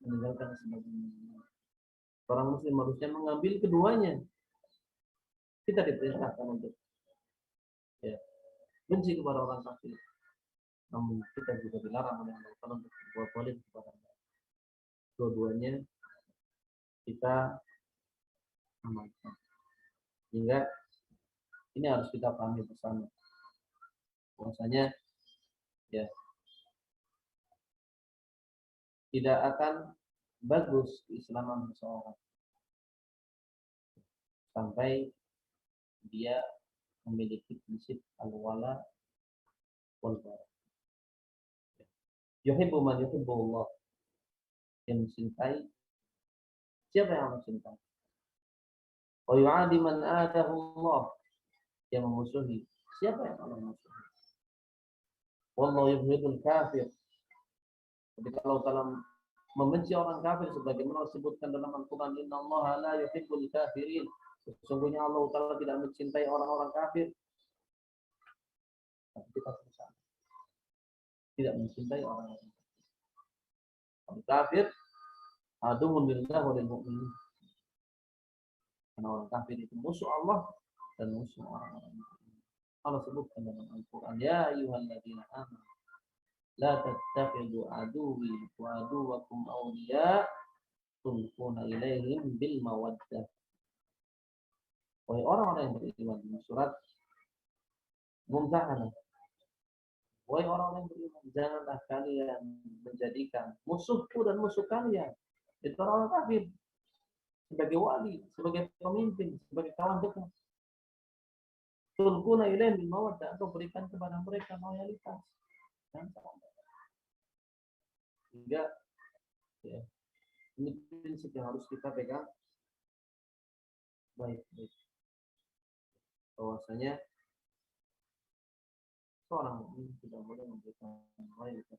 meninggalkan sebagian. Orang muslim harusnya mengambil keduanya. Kita diperintahkan untuk benci kepada orang kafir. Namun kita juga dilarang oleh Allah Ta'ala untuk berbuat zalim kepada mereka. Dua-duanya kita amalkan. Sehingga ini harus kita pahami bersama. Bahwasanya ya tidak akan bagus keislaman seseorang sampai dia memiliki prinsip al-wala wal bara. Yuhibbu man yuhibbu Allah. Yang mencintai siapa yang Allah cintai. Wa yu'adi man adahu Allah. Yang memusuhi siapa yang Allah musuhi. Wallahu yubghidul kafir. Ketika Allah Ta'ala membenci orang kafir sebagaimana disebutkan dalam Al-Quran, innallaha la yuhibbul kafirin. Sesungguhnya Allah Ta'ala tidak mencintai orang-orang kafir. Tapi kita bersama tidak mencintai orang-orang kafir. Aduhun billah wa lil mu'minin. Karena orang kafir itu musuh Allah dan musuh orang-orang beriman. Allah sebutkan dalam Al-Quran, ya ayyuhalladzina amanu la tattakhidhu aduwwi wa aduwwakum awliya tulquna ilaihim bil mawaddah. Wahai orang-orang yang beriman, di surat Mumtahanah. Wahai orang-orang yang beriman, janganlah kalian menjadikan musuhku dan musuh kalian itu orang kafir sebagai wali, sebagai pemimpin, sebagai kawan dekat. Tulquna ilaihim bil mawaddah, atau berikan kepada mereka loyalitas. Sehingga ya, ini prinsip yang harus kita pegang baik-baik. Bahwasanya seorang mukmin tidak boleh memberikan loyalitas,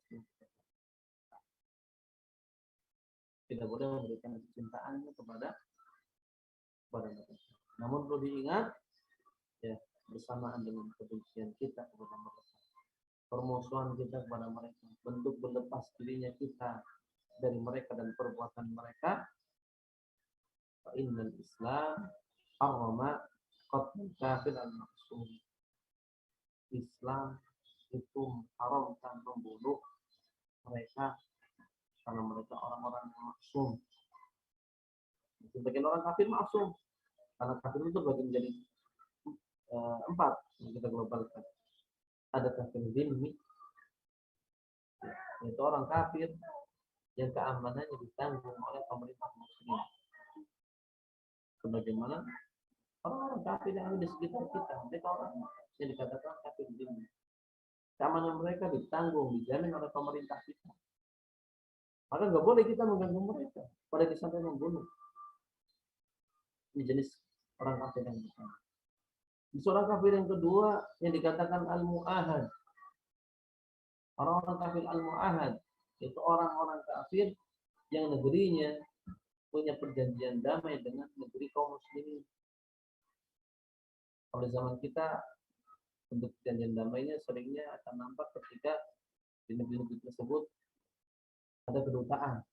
tidak boleh memberikan kecintaannya kepada mereka. Namun perlu diingat, ya, bersamaan dengan kebencian kita kepada mereka, permusuhan kita kepada mereka, bentuk berlepas dirinya kita dari mereka dan perbuatan mereka. Fa innal Islam harrama qatl kafir al-maqsum. Islam itu mengharamkan membunuh mereka karena mereka orang-orang yang maksum. Sebagian orang kafir maksum, karena kafir itu bagi menjadi 4 yang kita globalkan. Ada kafir zimmi, yaitu orang kafir yang keamanannya ditanggung oleh pemerintah muslim. Sebagaimana orang-orang kafir yang ada di sekitar kita, mereka orang yang dikatakan kafir zimmi. Keamanan mereka ditanggung, dijamin oleh pemerintah kita. Maka nggak boleh kita mengganggu mereka pada sampai membunuh. Ini jenis orang kafir yang pertama. Seorang kafir yang kedua yang dikatakan al-mu'ahad. Orang-orang kafir al-mu'ahad itu orang-orang kafir yang negerinya punya perjanjian damai dengan negeri kaum muslimin. Pada zaman kita, bentuk perjanjian damainya seringnya akan nampak ketika di negeri-negeri tersebut ada kedutaan.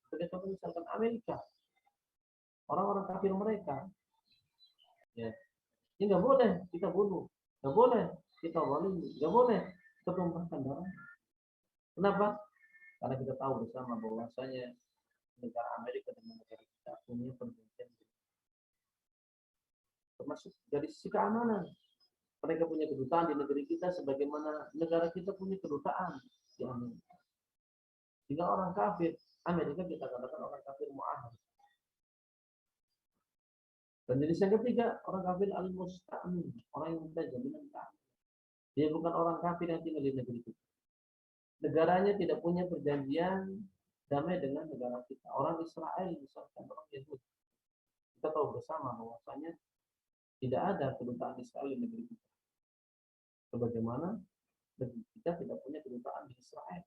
Sebagai contoh misalkan Amerika, orang-orang kafir mereka, ya, ini nggak boleh kita bunuh, nggak boleh kita zalimi, nggak boleh kita tumpahkan darah. Kenapa? Karena kita tahu bersama bahwasanya negara Amerika dengan negara kita punya perjanjian, termasuk dari sisi keamanan. Mereka punya kedutaan di negeri kita, sebagaimana negara kita punya kedutaan di Amerika. Sehingga orang kafir Amerika kita katakan orang kafir mu'ahad. Dan jenis yang ketiga, orang kafir al-musta'min, orang yang minta jaminan keamanan. Dia bukan orang kafir yang tinggal di negeri kita. Negaranya tidak punya perjanjian damai dengan negara kita. Orang Israel, misalkan orang Yahudi. Kita tahu bersama bahwasanya tidak ada kedutaan Israel di negeri kita. Sebagaimana negeri kita tidak punya kedutaan di Israel.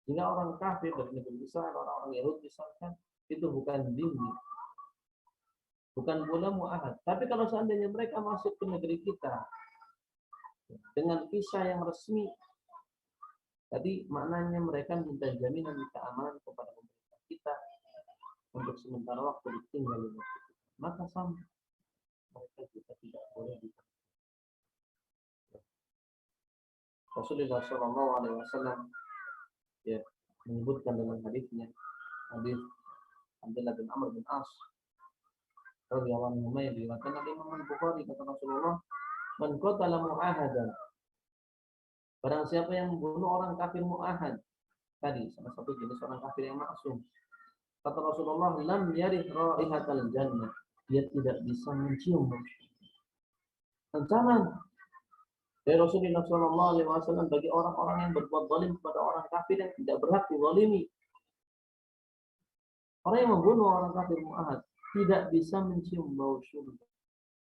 Sehingga orang kafir dari negeri Israel, orang-orang Yahudi misalkan, itu bukan dhimmi, bukan pula mu'ahad. Tapi kalau seandainya mereka masuk ke negeri kita dengan visa yang resmi, tadi maknanya mereka minta jaminan keamanan kepada pemerintah kita untuk sementara waktu tinggal di negeri kita. Maka sama mereka juga tidak boleh ditangkap. Rasulullah SAW ya menyebutkan dalam hadisnya, hadis Abdullah bin Amr bin As radhiyallahu anhu yang diriwayatkan oleh Imam Bukhari, kata Rasulullah, man qatala mu'ahadan, barang siapa yang membunuh orang kafir mu'ahad, tadi salah satu jenis orang kafir yang maksum, kata Rasulullah, lam yarih raihatal jannah, dia tidak bisa mencium ancaman dari Rasulullah SAW bagi orang-orang yang berbuat zalim kepada orang kafir yang tidak berhak dizalimi. Orang yang membunuh orang kafir mu'ahad tidak bisa mencium bau surga.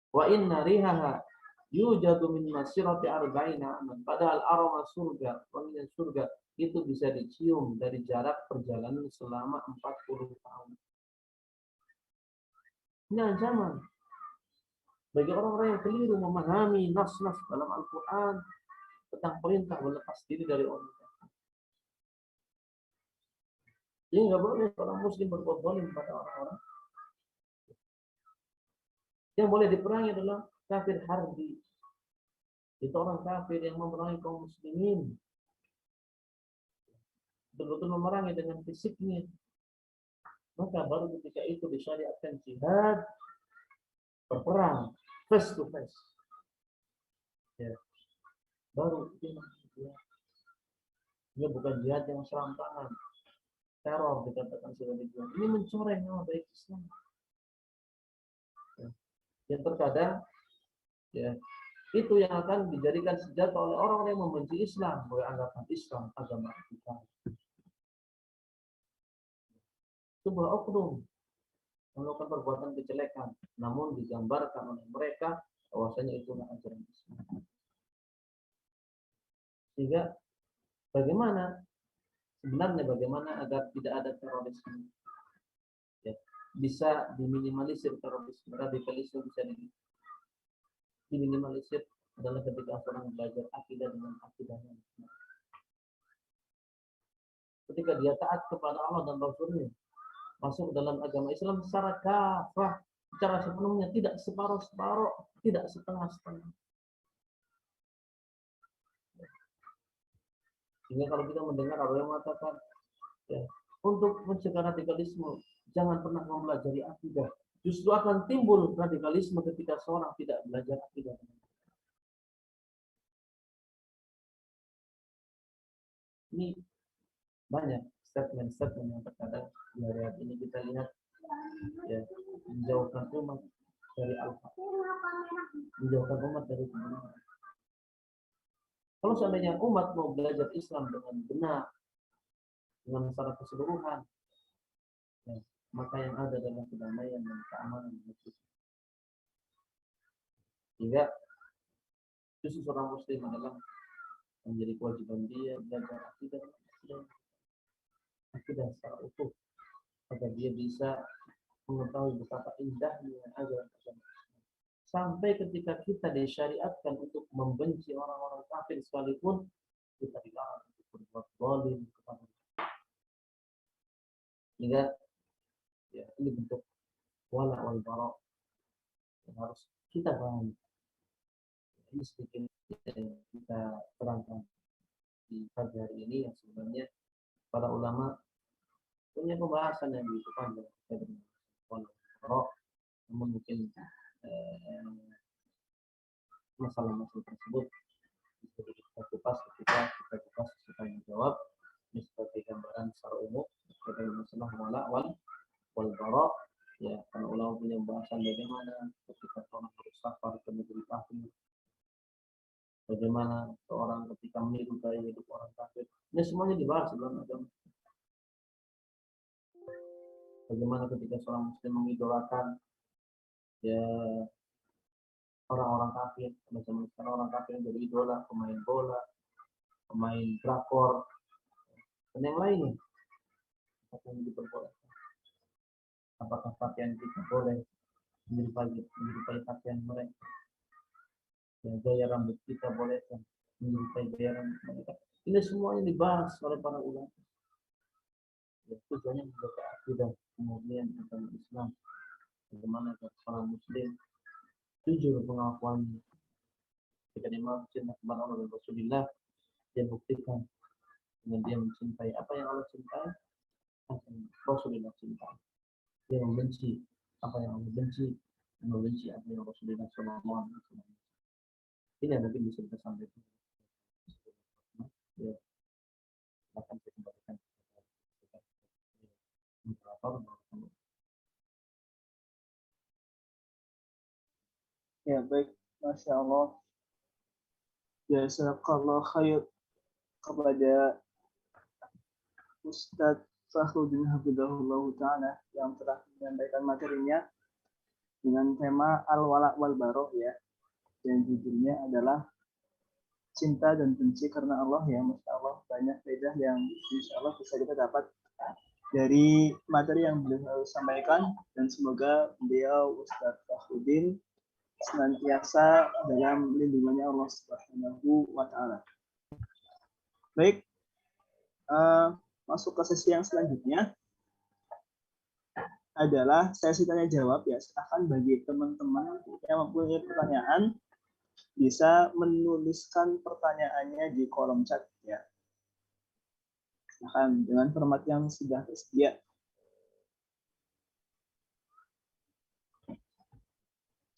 Wa inna rihaha yujadu min masirati arba'ina aman. Padahal aroma surga, wangian surga itu bisa dicium dari jarak perjalanan selama 40 tahun. Ini ancaman bagi orang-orang yang keliru memahami nas-nas dalam Al-Quran tentang perintah berlepas diri dari orang kafir. Jadi nggak boleh orang Muslim berbuat zalim pada orang-orang Yang boleh diperangi adalah kafir harbi. Itu orang kafir yang memerangi kaum muslimin. Betul-betul memerangi dengan fisiknya. Maka baru ketika itu disyariatkan jihad, berperang, face to face. Ya. Baru itu jihad. Ini bukan jihad yang serantangan, teror dikatakan sudah dibilang. Ini mencoreng nama baik Islam. Ya. Yang terkadang, ya, itu yang akan dijadikan senjata oleh orang yang membenci Islam, oleh anggapan Islam agama kita. Sebuah oknum melakukan perbuatan kejelekan, namun digambarkan oleh mereka bahwasanya itu ajaran Islam. Sehingga bagaimana agar tidak ada terorisme? Ya, bisa diminimalisir terorisme, radikalisme bisa diminimalisir adalah ketika orang belajar akidah dengan akidahnya. Ketika dia taat kepada Allah dan Rasulnya, masuk dalam agama Islam secara kafah, secara sepenuhnya, tidak separuh-separuh, tidak setengah-setengah. Sehingga kalau kita mendengar ada yang mengatakan, ya, untuk mencegah radikalisme, jangan pernah mempelajari akidah. Justru akan timbul radikalisme ketika seorang tidak belajar akidah. Ini banyak statement-statement yang terkadang di hari ini kita lihat, ya, menjauhkan umat dari al-haq, menjauhkan umat dari kebenaran. Kalau seandainya umat mau belajar Islam dengan benar, dengan secara keseluruhan, ya, maka yang ada adalah kedamaian dan keamanan. Sehingga justru seorang muslim adalah menjadi kewajiban dia belajar akidah secara utuh, agar dia bisa mengetahui betapa indahnya ajaran agama. Sampai ketika kita disyariatkan untuk membenci orang-orang kafir sekalipun, kita dilarang untuk berbuat zalim kepada mereka. Hingga, ya, ini bentuk wala wal bara yang harus kita pahami. Ini sedikit yang kita terangkan di pagi hari ini, yang sebenarnya para ulama punya pembahasan yang begitu panjang tentang wala wal bara, namun mungkin masalah-masalah tersebut bisa kita kupas ketika kita kupas sesuai menjawab. Ini sebagai gambaran secara umum terkait masalah wala wal bara. Ya, karena ulama punya pembahasan bagaimana ketika seorang harus safar ke negeri kafir, bagaimana seorang ketika meniru gaya hidup orang kafir. Ini semuanya dibahas dalam agama. Bagaimana ketika seorang muslim mengidolakan, ya, orang-orang kafir, macam sekarang orang kafir yang jadi idola, pemain bola, pemain drakor, dan yang lainnya. Apa yang diperbolehkan? Apakah pakaian kita boleh menyerupai pakaian mereka? Ya, gaya rambut kita boleh menyerupai gaya rambut mereka? Ini semuanya dibahas oleh para ulama. Ya, tujuannya menjaga akidah, kemudian agama Islam. Bagaimana seorang muslim jujur pengakuannya ketika dia cinta kepada Allah dan Rasulullah, dia buktikan dengan dia mencintai apa yang Allah cintai, apa yang Rasulullah cintai. Dia membenci apa yang Allah benci, dan membenci apa yang Rasulullah SAW. Ini yang mungkin bisa kita sampaikan. Ya, akan saya kembalikan. Ya, baik, Masya Allah. Jazakallah khair kepada Ustadz Fakhruddin Hafizahullah Ta'ala yang telah menyampaikan materinya dengan tema Al-Wala wal Bara, ya. Dan judulnya adalah cinta dan benci karena Allah, ya. Masya Allah, banyak faedah yang insya Allah bisa kita dapat dari materi yang beliau sampaikan, dan semoga beliau Ustadz Fakhruddin senantiasa dalam lindungannya Allah Subhanahu wa Ta'ala. Baik, masuk ke sesi yang selanjutnya. adalah sesi tanya jawab ya. Silahkan bagi teman-teman yang mempunyai pertanyaan bisa menuliskan pertanyaannya di kolom chat ya. Silahkan dengan format yang sudah tersedia.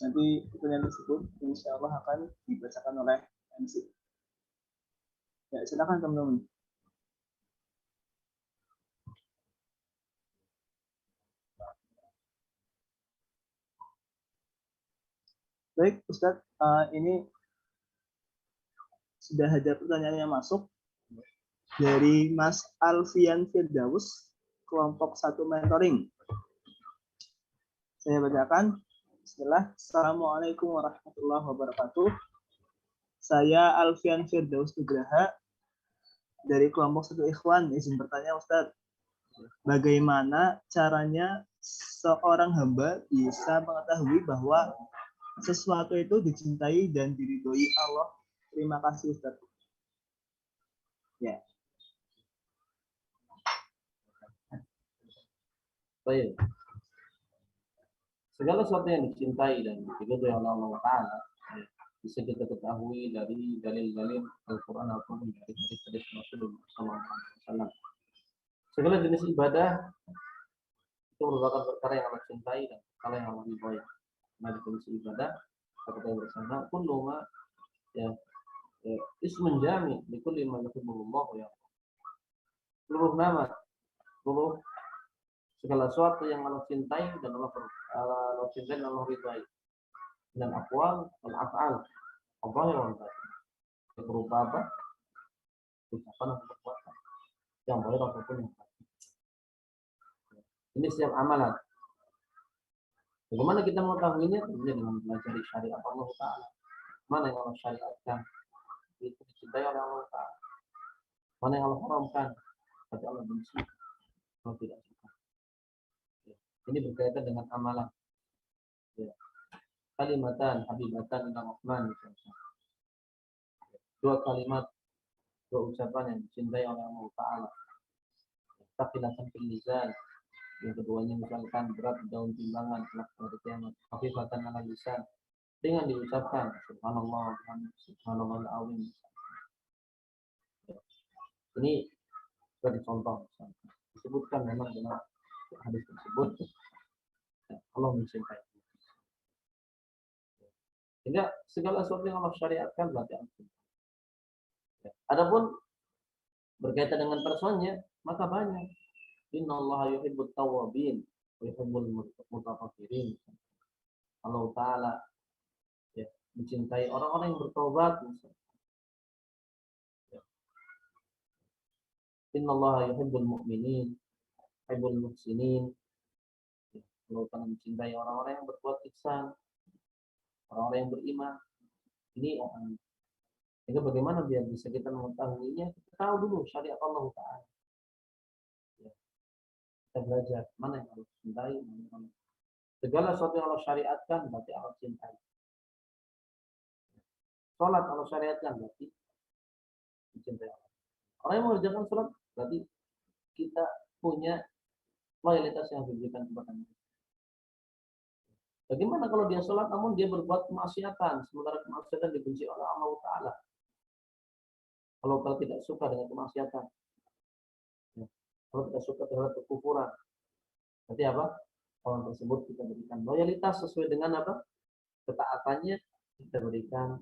Nanti pertanyaan tersebut insya Allah akan dibacakan oleh MC. Ya, silakan teman-teman. Baik, Ustadz, ini sudah ada pertanyaan yang masuk dari Mas Alfian Firdaus, kelompok 1 mentoring. Saya bacakan. Bismillah. Assalamualaikum warahmatullahi wabarakatuh. Saya Alfian Firdaus Nugraha dari kelompok 1 Ikhwan. Izin bertanya, Ustadz, bagaimana caranya seorang hamba bisa mengetahui bahwa sesuatu itu dicintai dan diridhoi Allah? Terima kasih, Ustaz. Ya. Baik. Segala sesuatu yang dicintai dan diridhoi oleh Allah Ta'ala bisa kita ketahui dari dalil-dalil Al-Quran ataupun dari hadis-hadis Rasulullah SAW. Segala jenis ibadah itu merupakan perkara yang Allah cintai dan perkara yang Allah ridhoi. Nah, definisi ibadah kita bersama kullu ma ya ismun jami likulli ma yuhibbullah ya. Seluruh nama, seluruh segala sesuatu yang Allah cintai dan Allah cintai dan Allah ridhai. Dan aqwal wal af'al Allah yang berupa apa? Ucapan atau perbuatan yang boleh ataupun yang batin. Ini setiap amalan. Bagaimana kita mengetahuinya? Tentunya dengan belajar syariat Allah Ta'ala. Mana yang Allah syariatkan itu dicintai oleh Allah Ta'ala. Mana yang Allah haramkan tapi Allah benci, Allah tidak suka. Ini berkaitan dengan amalan. Ya. Kalimatan habibatan ila Rahman. Dua kalimat, dua ucapan yang dicintai oleh Allah Ta'ala. Taqilatan fil mizan. Yang keduanya misalkan berat daun timbangan kelak pada kiamat. Khafifatan ala lisan, dengan diucapkan subhanallah subhanallah al-azim. Ini sudah dicontoh, disebutkan memang dalam hadis tersebut Allah mencintai. Sehingga segala sesuatu yang Allah syariatkan berarti Allah cintai. Adapun berkaitan dengan personnya, maka banyak. Innallaha yuhibbut tawwabin wa yuhibbul mutatahhirin. Allah Ta'ala ya, mencintai orang-orang yang bertobat. Innallaha yuhibbul mu'minin yuhibbul muhsinin. Allah Ta'ala mencintai orang-orang yang berbuat ihsan, orang-orang yang beriman. Ini orang. Sehingga bagaimana biar bisa kita mengetahuinya? Kita tahu dulu syariat Allah Ta'ala. Kita belajar mana yang Allah cintai, mana yang Allah. Segala sesuatu yang Allah syariatkan berarti Allah cintai. Salat Allah syariatkan berarti dicintai Allah. Orang yang mengerjakan salat berarti kita punya loyalitas yang diberikan kepada mereka. Bagaimana kalau dia salat namun dia berbuat kemaksiatan, sementara kemaksiatan dibenci oleh Allah Ta'ala? Kalau tidak suka dengan kemaksiatan, kalau tidak suka terhadap kekufuran, berarti apa? Orang tersebut kita berikan loyalitas sesuai dengan apa? Ketaatannya kita berikan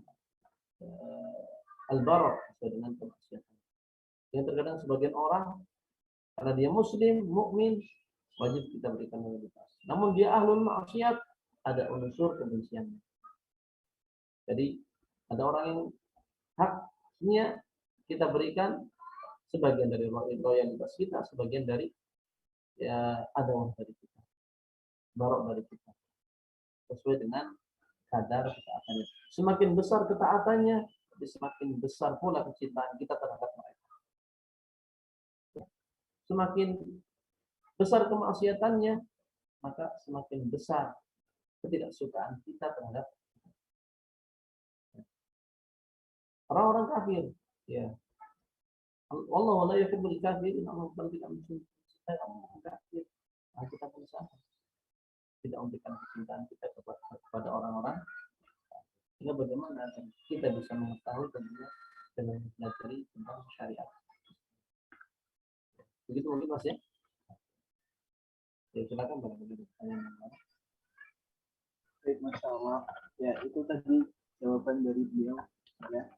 al-bara' sesuai dengan kemaksiatan. Yang terkadang sebagian orang karena dia muslim, mukmin, wajib kita berikan loyalitas. Namun dia ahlul maksiat, ada unsur kebenciannya. Jadi ada orang yang haknya kita berikan sebagian dari loyalitas kita, sebagian dari ya adawah dari kita, barok dari kita, sesuai dengan kadar ketaatannya. Semakin besar ketaatannya, semakin besar pula kecintaan kita terhadap mereka. Semakin besar kemaksiatannya, maka semakin besar ketidaksukaan kita terhadap orang-orang kafir. Ya, Allah la yuhibbul kafirin. Allah tidak mencintai orang kafir. Nah, kita berusaha. tidak memberikan kecintaan kita kepada orang-orang. Sehingga bagaimana kita bisa mengetahui tentunya dengan mempelajari tentang syariat. Begitu mungkin Mas ya? Ya silakan Bang. Baik, Masya Allah. Ya, itu tadi jawaban dari beliau. Ya.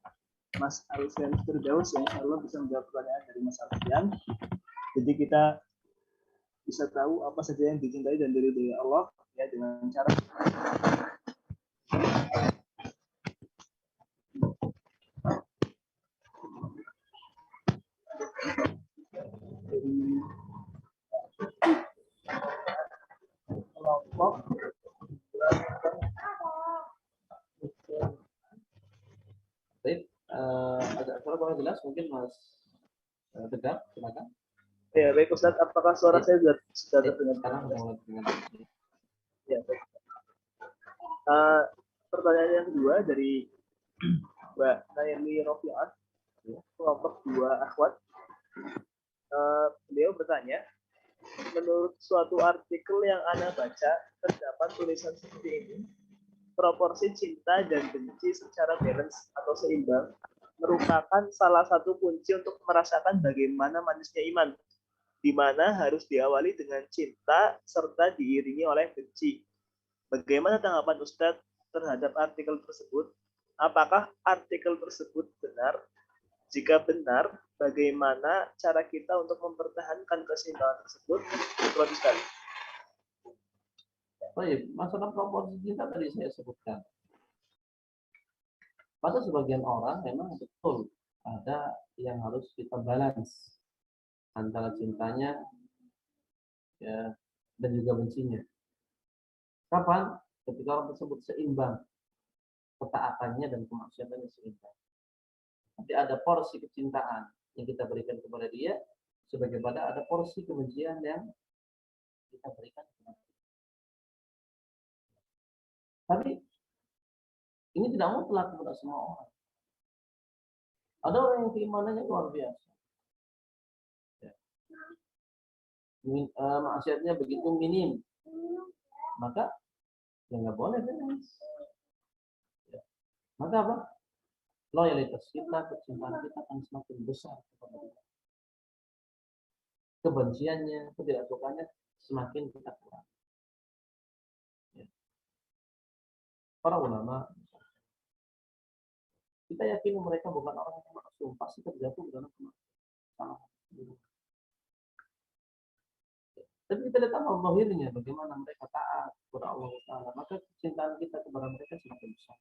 Mas Alfian Firdaus yang insya Allah bisa menjawab pertanyaan dari Mas Alfian. Jadi kita bisa tahu apa saja yang dicintai dan diridhoi Allah ya dengan cara kelompok. Baik, agak kurang jelas mungkin Mas Tegar, silakan. Ya, baik Ustaz, apakah suara saya sudah terdengar? Sekarang sudah mulai terdengar. Ya, baik. Pertanyaan yang kedua dari Mbak Naili Rofiat, kelompok 2 akhwat. Beliau bertanya, menurut suatu artikel yang Ana baca, terdapat tulisan seperti ini, proporsi cinta dan benci secara balance atau seimbang merupakan salah satu kunci untuk merasakan bagaimana manisnya iman, di mana harus diawali dengan cinta serta diiringi oleh benci. Bagaimana tanggapan Ustadz terhadap artikel tersebut? Apakah artikel tersebut benar? Jika benar, bagaimana cara kita untuk mempertahankan keseimbangan tersebut? Terima kasih. Baik, masalah proporsi cinta tadi saya sebutkan. Pada sebagian orang memang betul ada yang harus kita balance antara cintanya ya, dan juga bencinya. Kapan? Ketika orang tersebut seimbang, ketaatannya dan kemaksiatannya seimbang. Nanti ada porsi kecintaan yang kita berikan kepada dia, sebagaimana ada porsi kebencian yang kita berikan kepada dia. Tapi ini tidak mutlak kepada semua orang. Ada orang yang keimanannya luar biasa. Ya. Maksiatnya begitu minim, maka ya nggak boleh balance. Ya. Maka apa? Loyalitas kita, kecintaan kita akan semakin besar kepada dia. Kebenciannya, ketidaksukaannya semakin kita kurang. Ya. Para ulama, kita yakin mereka bukan orang yang maksum, pasti terjatuh dalam kesalahan. Tapi kita lihat amal zahirnya, bagaimana mereka taat kepada Allah Taala, maka kecintaan kita kepada mereka semakin besar.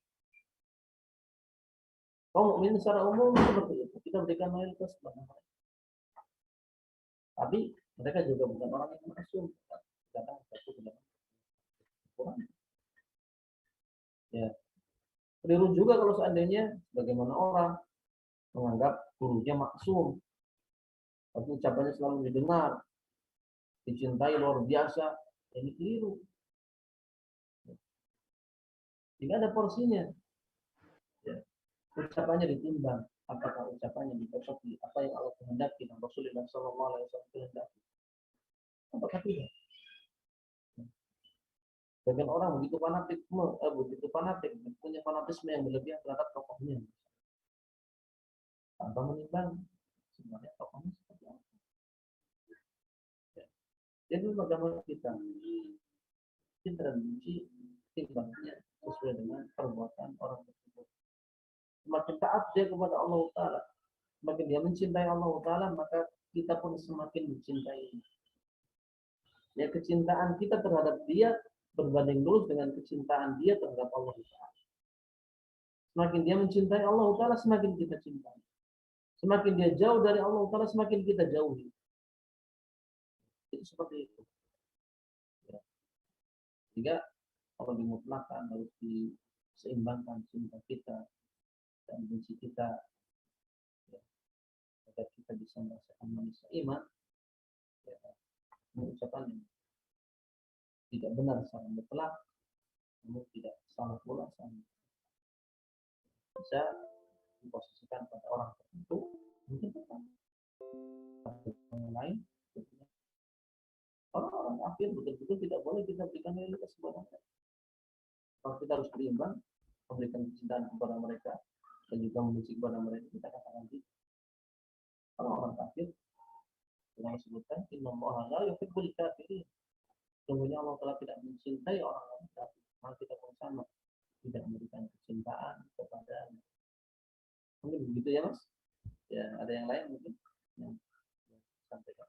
Kaum mukmin secara umum seperti itu, kita berikan loyalitas kepada mereka. Tapi mereka juga bukan orang yang maksum, kadang jatuh dalam kekurangan. Ya, keliru juga kalau seandainya bagaimana orang menganggap gurunya maksum, tapi ucapannya selalu didengar, dicintai luar biasa, ini keliru. Tidak ada porsinya. Ya. Ucapannya ditimbang, apakah ucapannya dicocoki apa yang Allah kehendaki dan Rasulullah SAW kehendaki, apakah tidak? Bagian orang begitu fanatik, punya fanatisme yang berlebihan terhadap tokohnya, tanpa menimbang sebenarnya tokohnya seperti apa. Ya. Jadi bagaimana kita dan benci timbangnya sesuai dengan perbuatan orang tersebut. Semakin taat dia kepada Allah Ta'ala, semakin dia mencintai Allah Ta'ala, maka kita pun semakin mencintai. Ya, kecintaan kita terhadap dia berbanding lurus dengan kecintaan dia terhadap Allah Ta'ala. Semakin dia mencintai Allah Ta'ala, semakin kita cintai. Semakin dia jauh dari Allah Ta'ala, semakin kita jauhi. Itu seperti itu. Ya. Sehingga kalau dimutlakan harus diseimbangkan cinta kita dan benci kita, ya, agar kita bisa merasakan manisnya iman. Ya, mengucapkan yang tidak benar secara mutlak, namun tidak salah pula sama. Bisa diposisikan pada orang tertentu, mungkin tetap. Tapi yang lain, orang-orang orang kafir betul-betul tidak boleh kita berikan loyalitas kepada mereka. Kalau kita harus berimbang, memberikan kecintaan kepada mereka dan juga membenci kepada mereka, kita katakan tidak. Orang-orang kafir yang disebutkan innallaha la yuhibbul kafirin. Sesungguhnya Allah telah tidak mencintai orang-orang kafir. Maka kita pun sama, tidak memberikan kecintaan kepada. Mungkin begitu ya Mas. Ya, ada yang lain mungkin yang sampaikan.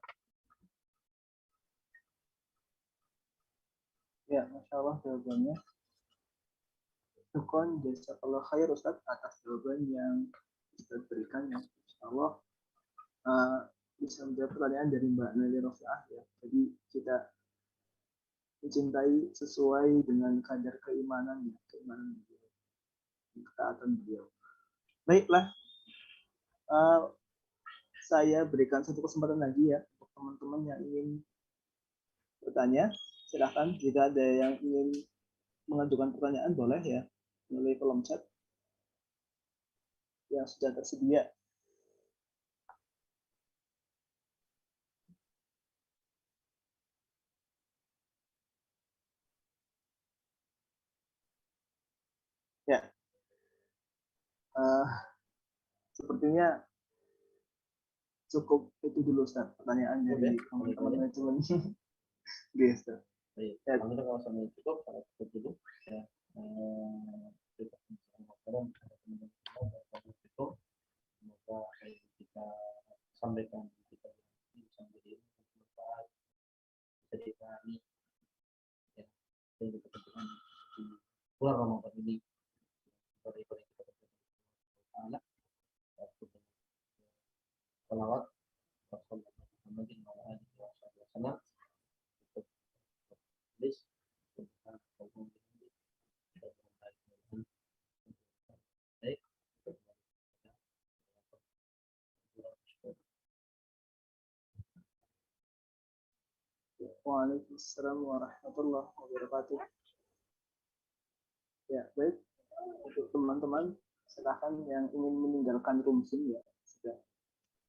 Ya, Masya Allah jawabannya. Syukron, jazakallah khair Ustaz atas jawaban yang Ustaz berikan ya. Insya Allah bisa menjawab pertanyaan dari Mbak Nelly Rofiah ya. Jadi kita mencintai sesuai dengan kadar keimanan ya, keimanan beliau, ketaatan beliau. Baiklah, saya berikan satu kesempatan lagi ya untuk teman-teman yang ingin bertanya. Silahkan jika ada yang ingin mengajukan pertanyaan boleh ya melalui kolom chat yang sudah tersedia. Ya, sepertinya cukup itu dulu Ustaz pertanyaan dari teman-teman manajemen. Yes, Ustaz. Baik, kami kalau sampai cukup, saya cukup dulu. Ya, semoga kita sampaikan kita bisa menjadi bermanfaat, bisa dipahami ya, dan kita tentukan di bulan Ramadan ini beribadah kita kepada Allah, salawat, wassalamualaikum Waalaikumsalam warahmatullahi wabarakatuh. Ya, baik. Untuk teman-teman, silahkan yang ingin meninggalkan room Zoom ya, sudah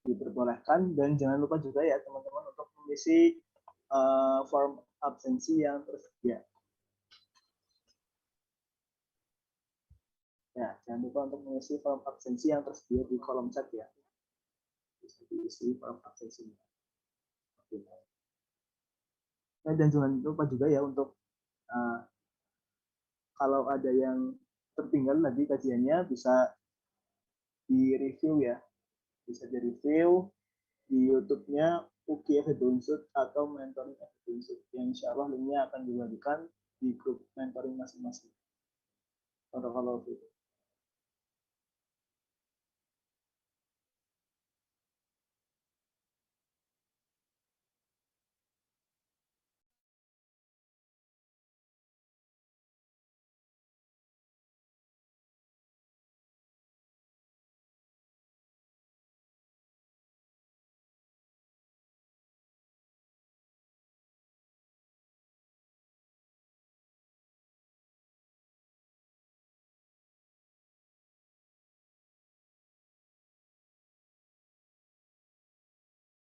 diperbolehkan. Dan jangan lupa juga ya teman-teman untuk mengisi form absensi yang tersedia. Ya, jangan lupa untuk mengisi form absensi yang tersedia di kolom chat ya. Bisa diisi form absensinya. Oke. Nah, dan jangan lupa juga ya untuk kalau ada yang tertinggal lagi kajiannya bisa di-review ya. Bisa di-review di YouTube-nya UKF Unsud atau Mentoring Unsud yang insya Allah linknya akan dibagikan di grup mentoring masing-masing. Kalau